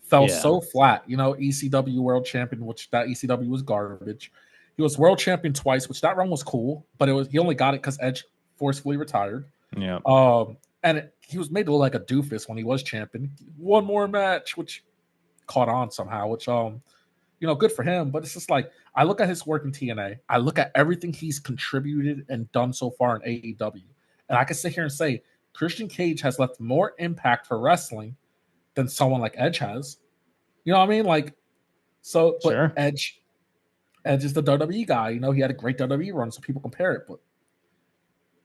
Speaker 3: fell so flat. You know, ECW world champion, which that ECW was garbage. He was world champion twice, which that run was cool, but he only got it because Edge forcefully retired.
Speaker 1: Yeah.
Speaker 3: And he was made to look like a doofus when he was champion. One more match, which caught on somehow, which good for him. But it's just like, I look at his work in TNA, I look at everything he's contributed and done so far in AEW, and I can sit here and say Christian Cage has left more impact for wrestling than someone like Edge has. You know what I mean? Like, so, but sure. Edge is the WWE guy. You know, he had a great WWE run, so people compare it. But,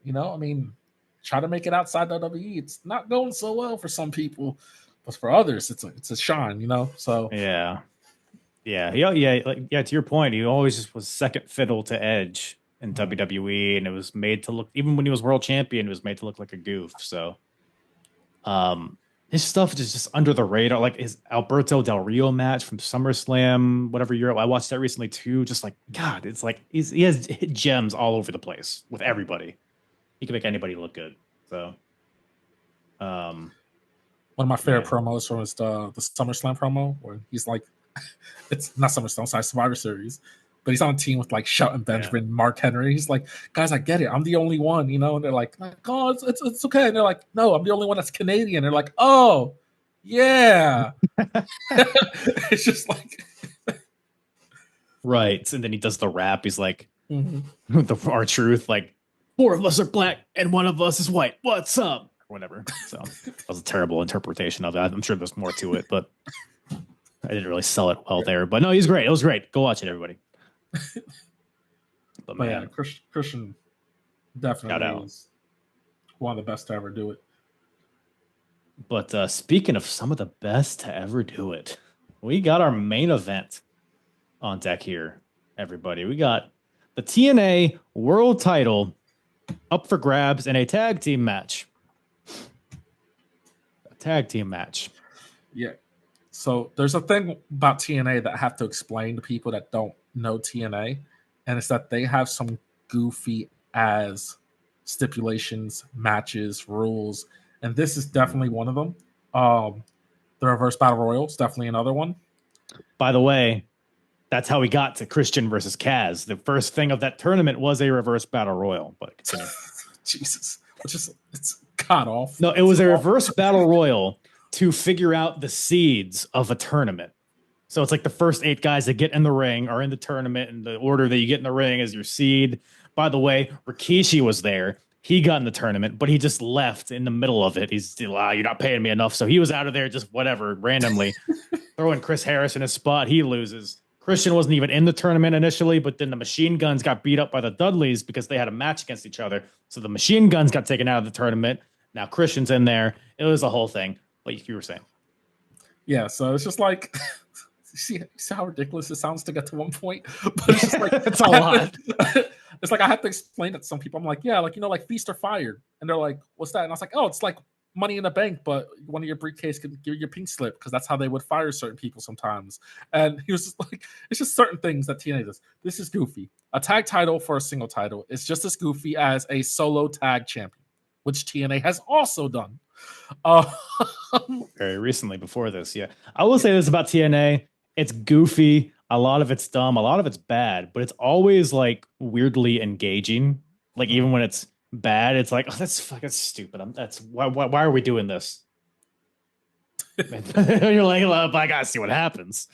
Speaker 3: you know, I mean, try to make it outside WWE. It's not going so well for some people, but for others, it's a shine, you know? So,
Speaker 1: yeah. To your point, he always just was second fiddle to Edge in WWE, and it was made to look, even when he was world champion, it was made to look like a goof. So, his stuff is just under the radar, like his Alberto Del Rio match from SummerSlam, whatever year. I watched that recently too. Just like, God, it's like he has hit gems all over the place with everybody. He can make anybody look good. So,
Speaker 3: one of my favorite promos was the SummerSlam promo where he's like, it's not SummerSlam, sorry, Survivor Series, but he's on a team with like Shelton Benjamin, Mark Henry. He's like, guys, I get it. I'm the only one, you know? And they're like, oh, it's okay. And they're like, no, I'm the only one that's Canadian. They're like, oh, yeah. It's just like.
Speaker 1: Right. And then he does the rap. He's like, our truth, like, 4 of us are black and 1 of us is white. What's up? Or whatever. So that was a terrible interpretation of it. I'm sure there's more to it, but I didn't really sell it well there. But no, he's great. It was great. Go watch it, everybody. But
Speaker 3: But yeah,
Speaker 1: man,
Speaker 3: Christian
Speaker 1: shout
Speaker 3: definitely
Speaker 1: out.
Speaker 3: is one of the best to ever do it.
Speaker 1: But speaking of some of the best to ever do it, we got our main event on deck here, everybody. We got the TNA World Title up for grabs in a tag team match. A tag team match.
Speaker 3: Yeah. So there's a thing about TNA that I have to explain to people that don't know TNA, and it's that they have some goofy as stipulations, matches, rules, and this is definitely one of them. The reverse battle royal is definitely another one.
Speaker 1: By the way, that's how we got to Christian versus Kaz. The first thing of that tournament was a reverse battle royal. But continue.
Speaker 3: Jesus, which is it's god awful.
Speaker 1: No, it was a reverse battle royal to figure out the seeds of a tournament. So it's like the first 8 guys that get in the ring are in the tournament, and the order that you get in the ring is your seed. By the way, Rikishi was there. He got in the tournament, but he just left in the middle of it. He's still, you're not paying me enough. So he was out of there just whatever, randomly. Throwing Chris Harris in his spot. He loses. Christian wasn't even in the tournament initially, but then the Machine Guns got beat up by the Dudleys because they had a match against each other. So the Machine Guns got taken out of the tournament. Now Christian's in there. It was a whole thing, like you were saying.
Speaker 3: Yeah, so it's just like see how ridiculous it sounds to get to one point, but it's just like
Speaker 1: it's a lot.
Speaker 3: It's like I have to explain it to some people. I'm like, yeah, like like Feast or Fired, and they're like, what's that? And I was like, oh, it's like Money in the Bank, but one of your briefcase can give you your pink slip because that's how they would fire certain people sometimes. And he was just like, it's just certain things that TNA does. This is goofy. A tag title for a single title is just as goofy as a solo tag champion, which TNA has also done.
Speaker 1: Very recently before this, yeah. I will say this about TNA. It's goofy. A lot of it's dumb. A lot of it's bad, but it's always like weirdly engaging. Like even when it's bad, it's like, oh, that's fucking stupid. That's why are we doing this? You're like, well, I gotta see what happens.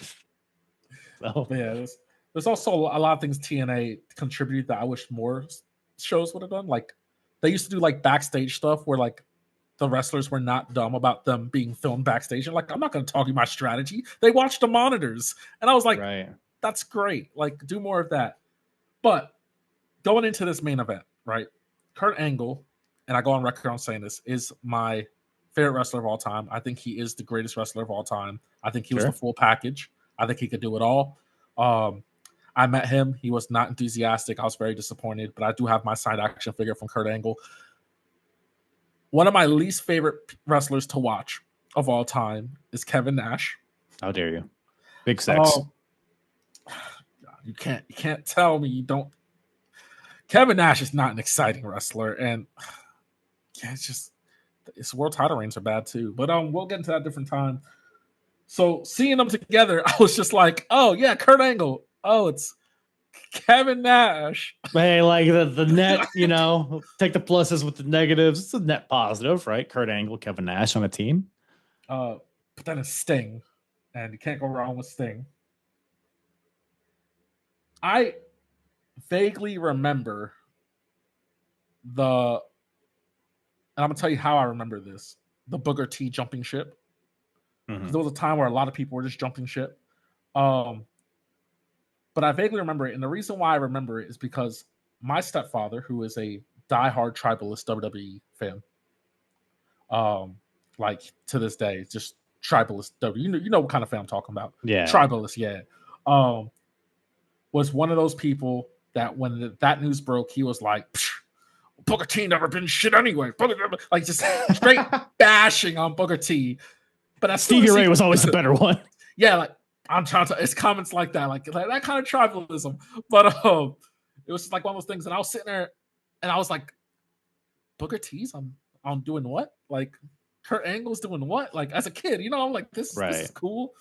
Speaker 1: So
Speaker 3: yeah, there's also a lot of things TNA contributed that I wish more shows would have done. Like they used to do like backstage stuff where like the wrestlers were not dumb about them being filmed backstage. And like, I'm not going to talk you my strategy. They watched the monitors, and I was like,
Speaker 1: right.
Speaker 3: That's great. Like, do more of that. But going into this main event, right? Kurt Angle, and I go on record on saying this, is my favorite wrestler of all time. I think he is the greatest wrestler of all time. I think he was the full package. I think he could do it all. I met him. He was not enthusiastic. I was very disappointed, but I do have my signed action figure from Kurt Angle. One of my least favorite wrestlers to watch of all time is Kevin Nash.
Speaker 1: How dare you? Big sex.
Speaker 3: You can't tell me you don't. Kevin Nash is not an exciting wrestler, and yeah, it's world title reigns are bad too. But we'll get into that different time. So seeing them together, I was just like, oh yeah, Kurt Angle. Oh, it's Kevin Nash.
Speaker 1: Hey, like the net, take the pluses with the negatives. It's a net positive, right? Kurt Angle, Kevin Nash on a team.
Speaker 3: But then it's Sting, and you can't go wrong with Sting. I vaguely remember and I'm gonna tell you how I remember this: the Booker T jumping ship. Mm-hmm. There was a time where a lot of people were just jumping ship. But I vaguely remember it. And the reason why I remember it is because my stepfather, who is a diehard tribalist WWE fan, like to this day, just tribalist WWE. You know what kind of fan I'm talking about.
Speaker 1: Yeah.
Speaker 3: Tribalist, yeah. Was one of those people that when that news broke, he was like, Booker T never been shit anyway. Like just straight bashing on Booker T. But
Speaker 1: Stevie Ray was always the better one.
Speaker 3: Yeah, like I'm trying to. It's comments like that that kind of tribalism. But it was just like one of those things, and I was sitting there, and I was like, Booker T's I'm doing what? Like Kurt Angle's doing what? Like as a kid, I'm like this is cool.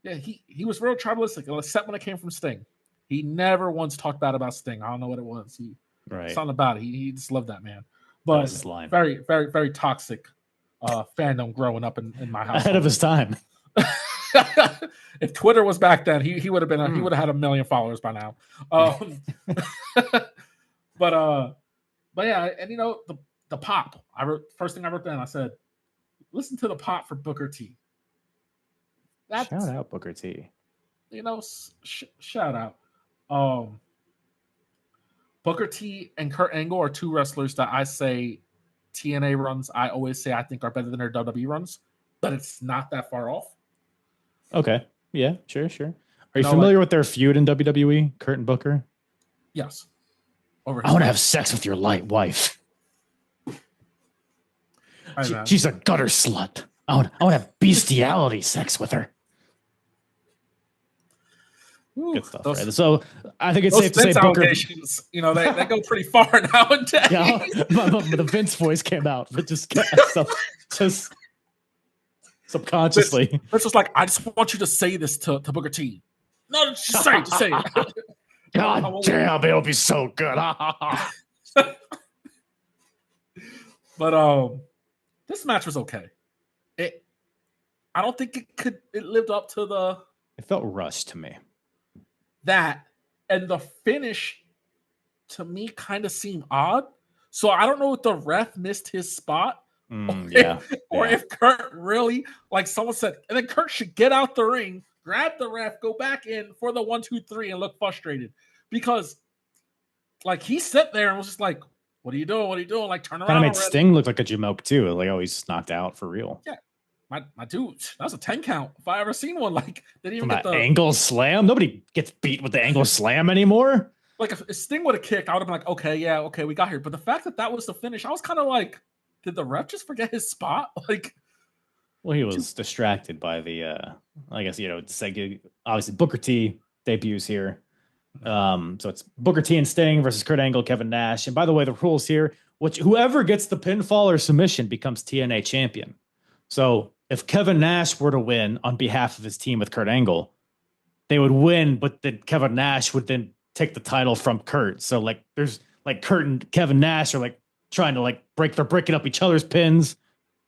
Speaker 3: Yeah, he was real tribalistic, except when it came from Sting. He never once talked bad about Sting. I don't know what it was. Something about it. He just loved that man. But
Speaker 1: that was his line.
Speaker 3: Very, very, very toxic fandom growing up in my house.
Speaker 1: Ahead of his time.
Speaker 3: If Twitter was back then, he would have been he would have had 1 million followers by now. But yeah, and the pop. First thing I wrote down, I said, listen to the pop for Booker T.
Speaker 1: Shout out Booker T.
Speaker 3: Shout out. Booker T and Kurt Angle are two wrestlers that I say TNA runs, I always say I think are better than their WWE runs, but it's not that far off.
Speaker 1: Okay. Yeah, sure. Are you familiar with their feud in WWE, Kurt and Booker?
Speaker 3: Yes.
Speaker 1: I want to have sex with your light wife. She's a gutter slut. I want to have bestiality sex with her.
Speaker 3: Ooh,
Speaker 1: good stuff, right? So I think it's safe to say Booker.
Speaker 3: You know, they go pretty far nowadays.
Speaker 1: Yeah, but the Vince voice came out, but just subconsciously.
Speaker 3: Vince was like, I just want you to say this to Booker T. No, just say it.
Speaker 1: God damn, it'll be so good.
Speaker 3: But this match was okay. I don't think it lived up to the.
Speaker 1: It felt rushed to me.
Speaker 3: That and the finish to me kind of seemed odd. So I don't know if the ref missed his spot. Or if Kurt really, like someone said, and then Kurt should get out the ring, grab the ref, go back in for the 1, 2, 3, and look frustrated. Because like he sat there and was just like, what are you doing? What are you doing? Like turn around.
Speaker 1: Kind of made Sting look like a jamoke too. Like, oh, he's knocked out for real.
Speaker 3: Yeah. My dude, that was a 10 count. If I ever seen one, like didn't even get the
Speaker 1: angle slam. Nobody gets beat with the angle slam anymore.
Speaker 3: Like if Sting would have kicked, I would have been like, okay, we got here. But the fact that was the finish, I was kind of like, did the ref just forget his spot? Like,
Speaker 1: well, he was distracted by the, I guess obviously Booker T debuts here. So it's Booker T and Sting versus Kurt Angle, Kevin Nash. And by the way, the rules here, whoever gets the pinfall or submission becomes TNA champion. So if Kevin Nash were to win on behalf of his team with Kurt Angle, they would win, but then Kevin Nash would then take the title from Kurt. So like there's like Kurt and Kevin Nash are like trying to like they're breaking up each other's pins,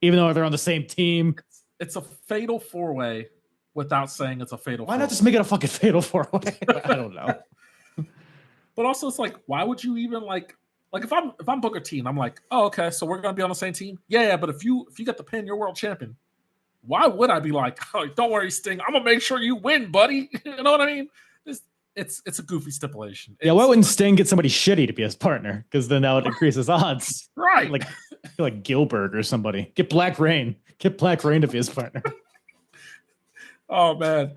Speaker 1: even though they're on the same team.
Speaker 3: It's a fatal 4-way without saying it's a fatal.
Speaker 1: Why not just make it a fucking fatal 4-way? I don't know.
Speaker 3: But also it's like, why would you even like if I'm Booker T and I'm like, oh, okay, so we're gonna be on the same team? Yeah, but if you get the pin, you're world champion. Why would I be like, oh, don't worry, Sting, I'm gonna make sure you win, buddy? You know what I mean? It's a goofy stipulation.
Speaker 1: Yeah, why wouldn't Sting get somebody shitty to be his partner? Because then that would increase his odds.
Speaker 3: Right.
Speaker 1: Like Gilbert or somebody. Get Black Rain. Get Black Rain to be his partner.
Speaker 3: Oh man.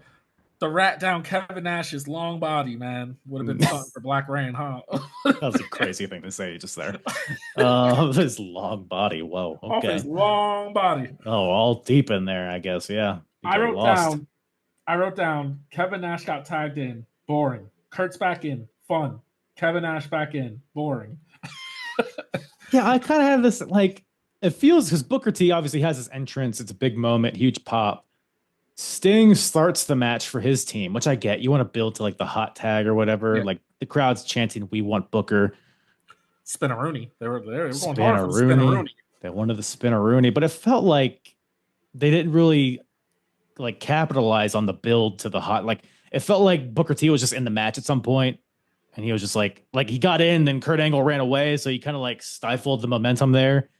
Speaker 3: The rat down Kevin Nash's long body, man, would have been fun for Black Rain, huh?
Speaker 1: That was a crazy thing to say just there. His long body. Whoa. Okay.
Speaker 3: Off his long body.
Speaker 1: Oh, all deep in there, I guess. Yeah.
Speaker 3: I wrote down Kevin Nash got tagged in. Boring. Kurt's back in. Fun. Kevin Nash back in. Boring.
Speaker 1: Yeah, I kind of have this, like, it feels because Booker T obviously has his entrance. It's a big moment, huge pop. Sting starts the match for his team, which I get. You want to build to like the hot tag or whatever. Yeah. Like the crowd's chanting, "We want Booker."
Speaker 3: Spinaroonie. They were going hard for
Speaker 1: Spinaroonie. They wanted the Spinaroonie, but it felt like they didn't really like capitalize on the build to the hot. Like it felt like Booker T was just in the match at some point, and he was just like he got in, then Kurt Angle ran away, so he kind of like stifled the momentum there.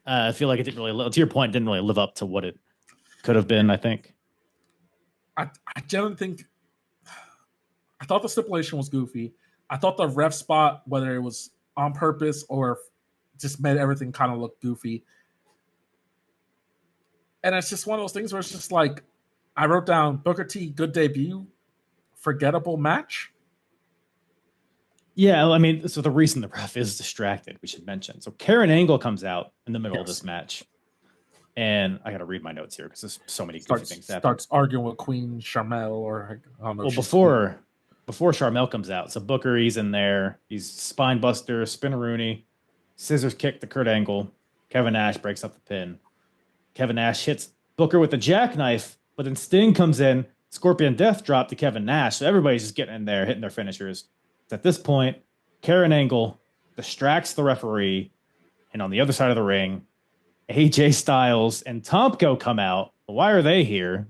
Speaker 1: I feel like it didn't really, to your point, didn't really live up to what it could have been. I think.
Speaker 3: I generally think I thought the stipulation was goofy. I thought the ref spot, whether it was on purpose or just made everything kind of look goofy. And it's just one of those things where it's just like, I wrote down Booker T, good debut, forgettable match.
Speaker 1: Yeah, I mean, so the reason the ref is distracted, we should mention. So Karen Angle comes out in the middle of this match. And I got to read my notes here because there's so many goofy things happening.
Speaker 3: Starts arguing with Queen Charmel, or I don't know.
Speaker 1: Well, before Charmel comes out, so Booker, he's in there. He's spine buster, Spinaroonie, scissors kick to Kurt Angle. Kevin Nash breaks up the pin. Kevin Nash hits Booker with a jackknife, but then Sting comes in, Scorpion Death drop to Kevin Nash. So everybody's just getting in there, hitting their finishers. At this point, Karen Angle distracts the referee, and on the other side of the ring, AJ Styles and Tomko come out. Why are they here?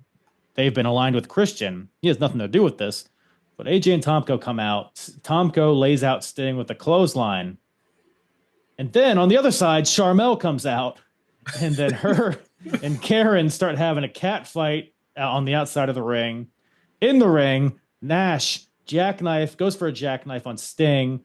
Speaker 1: They've been aligned with Christian. He has nothing to do with this. But AJ and Tomko come out. Tomko lays out Sting with a clothesline. And then on the other side, Charmel comes out. And then her and Karen start having a cat fight on the outside of the ring. In the ring, Nash jackknife, goes for a jackknife on Sting,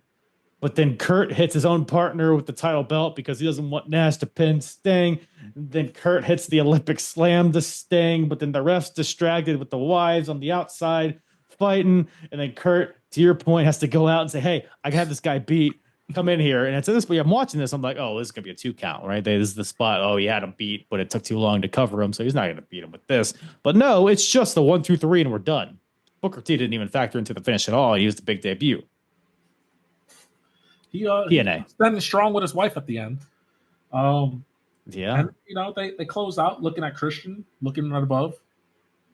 Speaker 1: but then Kurt hits his own partner with the title belt because he doesn't want Nash to pin Sting. Then Kurt hits the Olympic slam to Sting, but then the ref's distracted with the wives on the outside fighting. And then Kurt, to your point, has to go out and say, hey, I got this guy beat. Come in here. And it's this, but I'm watching this. I'm like, oh, this is going to be a 2 count, right? This is the spot. Oh, he had him beat, but it took too long to cover him. So he's not going to beat him with this. But no, it's just the 1, 2, 3, and we're done. Booker T didn't even factor into the finish at all. He was the big debut. TNA.
Speaker 3: Standing strong with his wife at the end.
Speaker 1: Yeah.
Speaker 3: And, they close out looking at Christian, looking right above.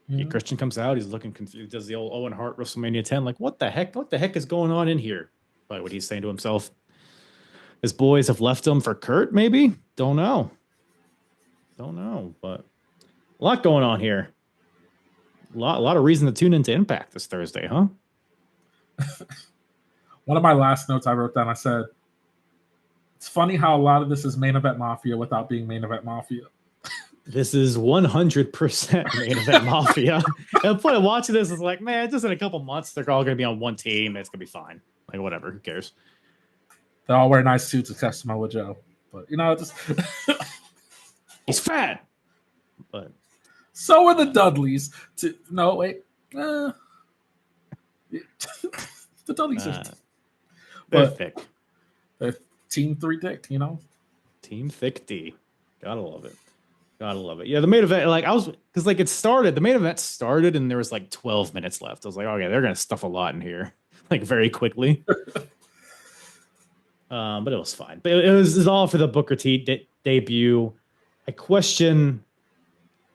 Speaker 1: Yeah, Christian comes out. He's looking confused. Does the old Owen Hart WrestleMania 10. Like, what the heck? What the heck is going on in here? Like what he's saying to himself. His boys have left him for Kurt, maybe? Don't know. But a lot going on here. A lot of reason to tune into Impact this Thursday, huh?
Speaker 3: One of my last notes I wrote down, I said, it's funny how a lot of this is main event mafia without being main event mafia.
Speaker 1: This is 100% main event mafia. And the point of watching this is like, man, just in a couple months, they're all going to be on one team. It's going to be fine. Like, whatever. Who cares?
Speaker 3: They all wear nice suits except Samoa Joe. But, just...
Speaker 1: He's fat. But
Speaker 3: so are the Dudleys. No, wait. The Dudleys are...
Speaker 1: They're thick.
Speaker 3: They're Team 3 Dick,
Speaker 1: Team Thick D. Gotta love it. Yeah, the main event, the main event started and there was like 12 minutes left. I was like, okay, they're going to stuff a lot in here, like very quickly. But it was fine. But it was all for the Booker T debut. I question,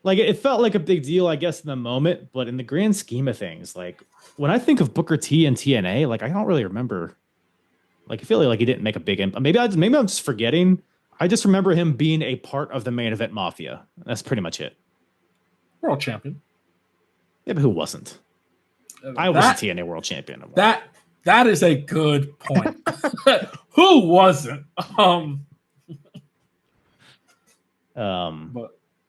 Speaker 1: it felt like a big deal, I guess, in the moment, but in the grand scheme of things, like when I think of Booker T and TNA, I don't really remember. I feel like he didn't make a big impact. Maybe I'm just forgetting. I just remember him being a part of the main event mafia. That's pretty much it.
Speaker 3: World champion.
Speaker 1: Yeah, but who wasn't? I was a TNA world champion.
Speaker 3: That is a good point. Who wasn't?
Speaker 1: But I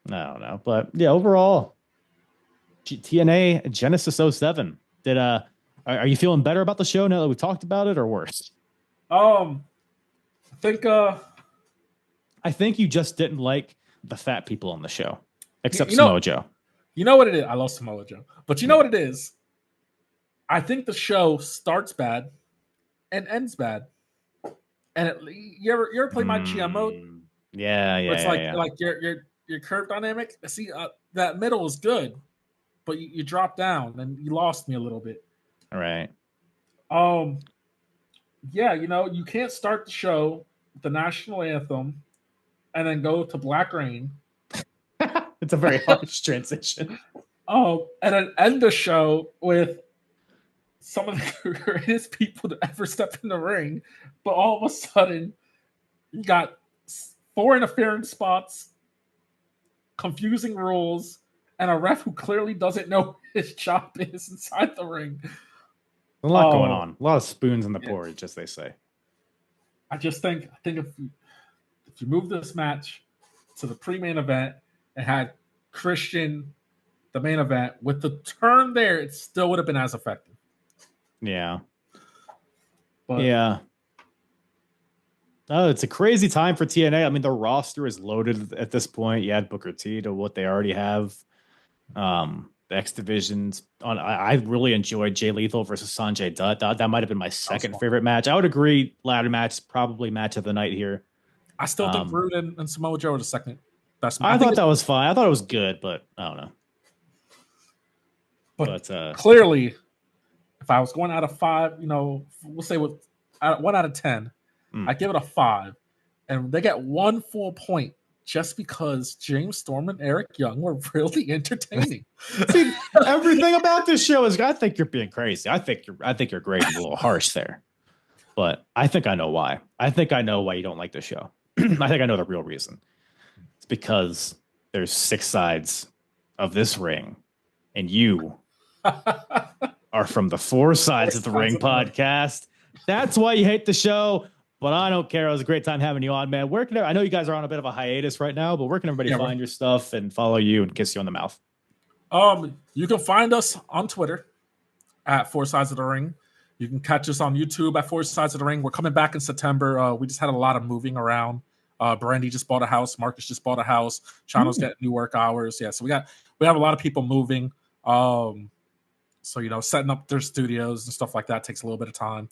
Speaker 1: don't know. But yeah, overall, TNA Genesis 07. Are you feeling better about the show now that we talked about it, or worse? I think you just didn't like the fat people on the show, except Samoa Joe.
Speaker 3: You know what it is? I love Samoa Joe. But you know what it is? I think the show starts bad and ends bad. And you ever play my GM mode?
Speaker 1: Yeah.
Speaker 3: It's like your curve dynamic. See, that middle is good, but you drop down and you lost me a little bit.
Speaker 1: All right.
Speaker 3: Yeah, you can't start the show with the national anthem and then go to Black Rain.
Speaker 1: It's a very harsh transition.
Speaker 3: And then end the show with some of the greatest people to ever step in the ring, but all of a sudden you got 4 interference spots, confusing rules, and a ref who clearly doesn't know what his job is inside the ring.
Speaker 1: A lot going on. A lot of spoons in the porridge, as they say.
Speaker 3: I think if you move this match to the pre-main event and had Christian the main event with the turn there, it still would have been as effective.
Speaker 1: Yeah.
Speaker 3: But,
Speaker 1: yeah. Oh, it's a crazy time for TNA. I mean, the roster is loaded at this point. You add Booker T to what they already have. The X Divisions. I really enjoyed Jay Lethal versus Sanjay Dutt. That might have been my second favorite match. I would agree. Ladder match, probably match of the night here.
Speaker 3: I still think Rude and Samoa Joe are the second best match.
Speaker 1: I thought that was fine. I thought it was good, but I don't know.
Speaker 3: But clearly, if I was going out of 5, we'll say 1 out of 10, I give it a 5, and they get 1 full point just because James Storm and Eric Young were really entertaining.
Speaker 1: See, everything about this show is. I think you're being crazy. I think you're great. A little harsh there, but I think I know why. I think I know why you don't like this show. I think I know the real reason. It's because there's 6 sides of this ring, and you are from the 4 Sides of the Ring podcast. That's why you hate the show, but I don't care. It was a great time having you on, man. I know you guys are on a bit of a hiatus right now, but where can everybody find your stuff and follow you and kiss you on the mouth?
Speaker 3: You can find us on Twitter at Four Sides of the Ring. You can catch us on YouTube at Four Sides of the Ring. We're coming back in September. We just had a lot of moving around. Brandy just bought a house. Marcus just bought a house. Chano's getting new work hours. Yeah, so we have a lot of people moving. So setting up their studios and stuff like that takes a little bit of time.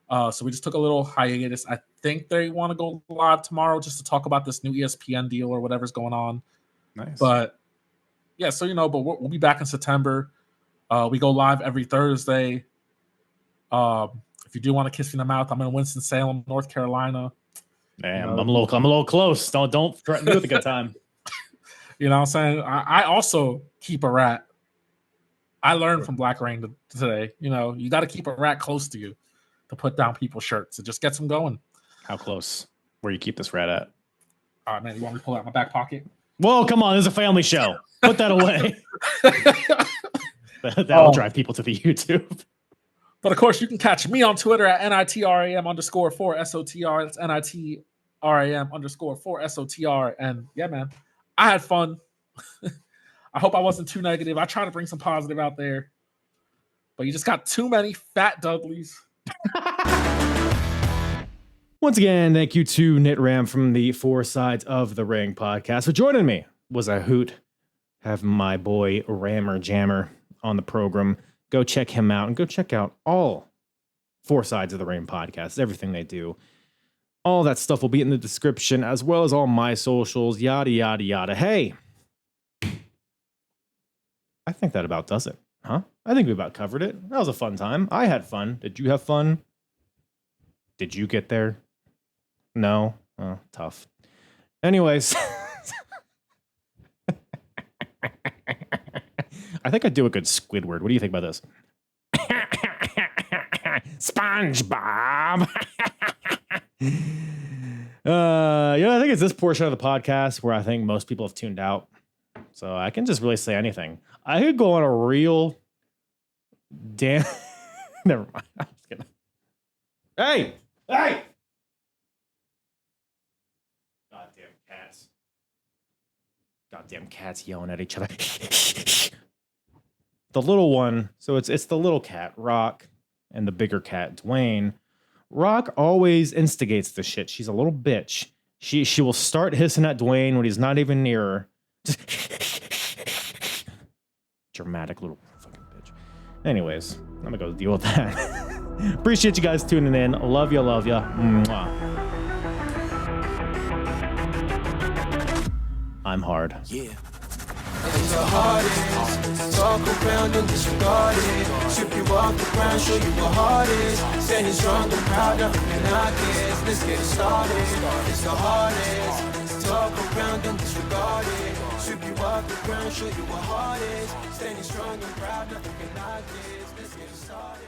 Speaker 3: So we just took a little hiatus. I think they want to go live tomorrow just to talk about this new ESPN deal or whatever's going on.
Speaker 1: Nice.
Speaker 3: But yeah, so but we'll be back in September. We go live every Thursday. If you do want to kiss me in the mouth, I'm in Winston-Salem, North Carolina.
Speaker 1: Damn, I'm a little close. Don't threaten me with a good time.
Speaker 3: You know what I'm saying? I also keep a rat. I learned from Black Rain today. You got to keep a rat close to you to put down people's shirts. It just gets them going.
Speaker 1: How close? Where you keep this rat at?
Speaker 3: All right, man. You want me to pull out my back pocket?
Speaker 1: Whoa, come on. This is a family show. Put that away. That'll drive people to the YouTube.
Speaker 3: But of course, you can catch me on Twitter at NITRAM_4SOTR. That's NITRAM_4SOTR. And yeah, man, I had fun. I hope I wasn't too negative. I try to bring some positive out there. But you just got too many fat Dudleys.
Speaker 1: Once again, thank you to Nitram from the Four Sides of the Ring podcast for joining me. Was a hoot. Have my boy Rammer Jammer on the program. Go check him out and go check out all Four Sides of the Ring podcasts, everything they do. All that stuff will be in the description, as well as all my socials, yada, yada, yada. Hey, I think that about does it, huh? I think we about covered it. That was a fun time. I had fun. Did you have fun? Did you get there? No? Oh, tough. Anyways. I think I'd do a good Squidward. What do you think about this? SpongeBob. I think it's this portion of the podcast where I think most people have tuned out. So I can just really say anything. I could go on a real damn. Never mind. I was gonna. Hey! Goddamn cats yelling at each other. The little one, so it's the little cat, Rock, and the bigger cat, Dwayne. Rock always instigates the shit. She's a little bitch. She will start hissing at Dwayne when he's not even near her. Just dramatic little fucking bitch. Anyways, I'm gonna go deal with that. Appreciate you guys tuning in. Love ya. Mwah. I'm hard.
Speaker 2: Yeah. And the hardest, talk around and disregard it. Strip you off the ground, show you what heart is. Standing strong and proud, nothing can knock it. Let's get it started. It's the hardest, talk around and disregard it. Strip you off the ground, show you what heart is. Standing strong and proud, nothing can knock it. Let's get it started.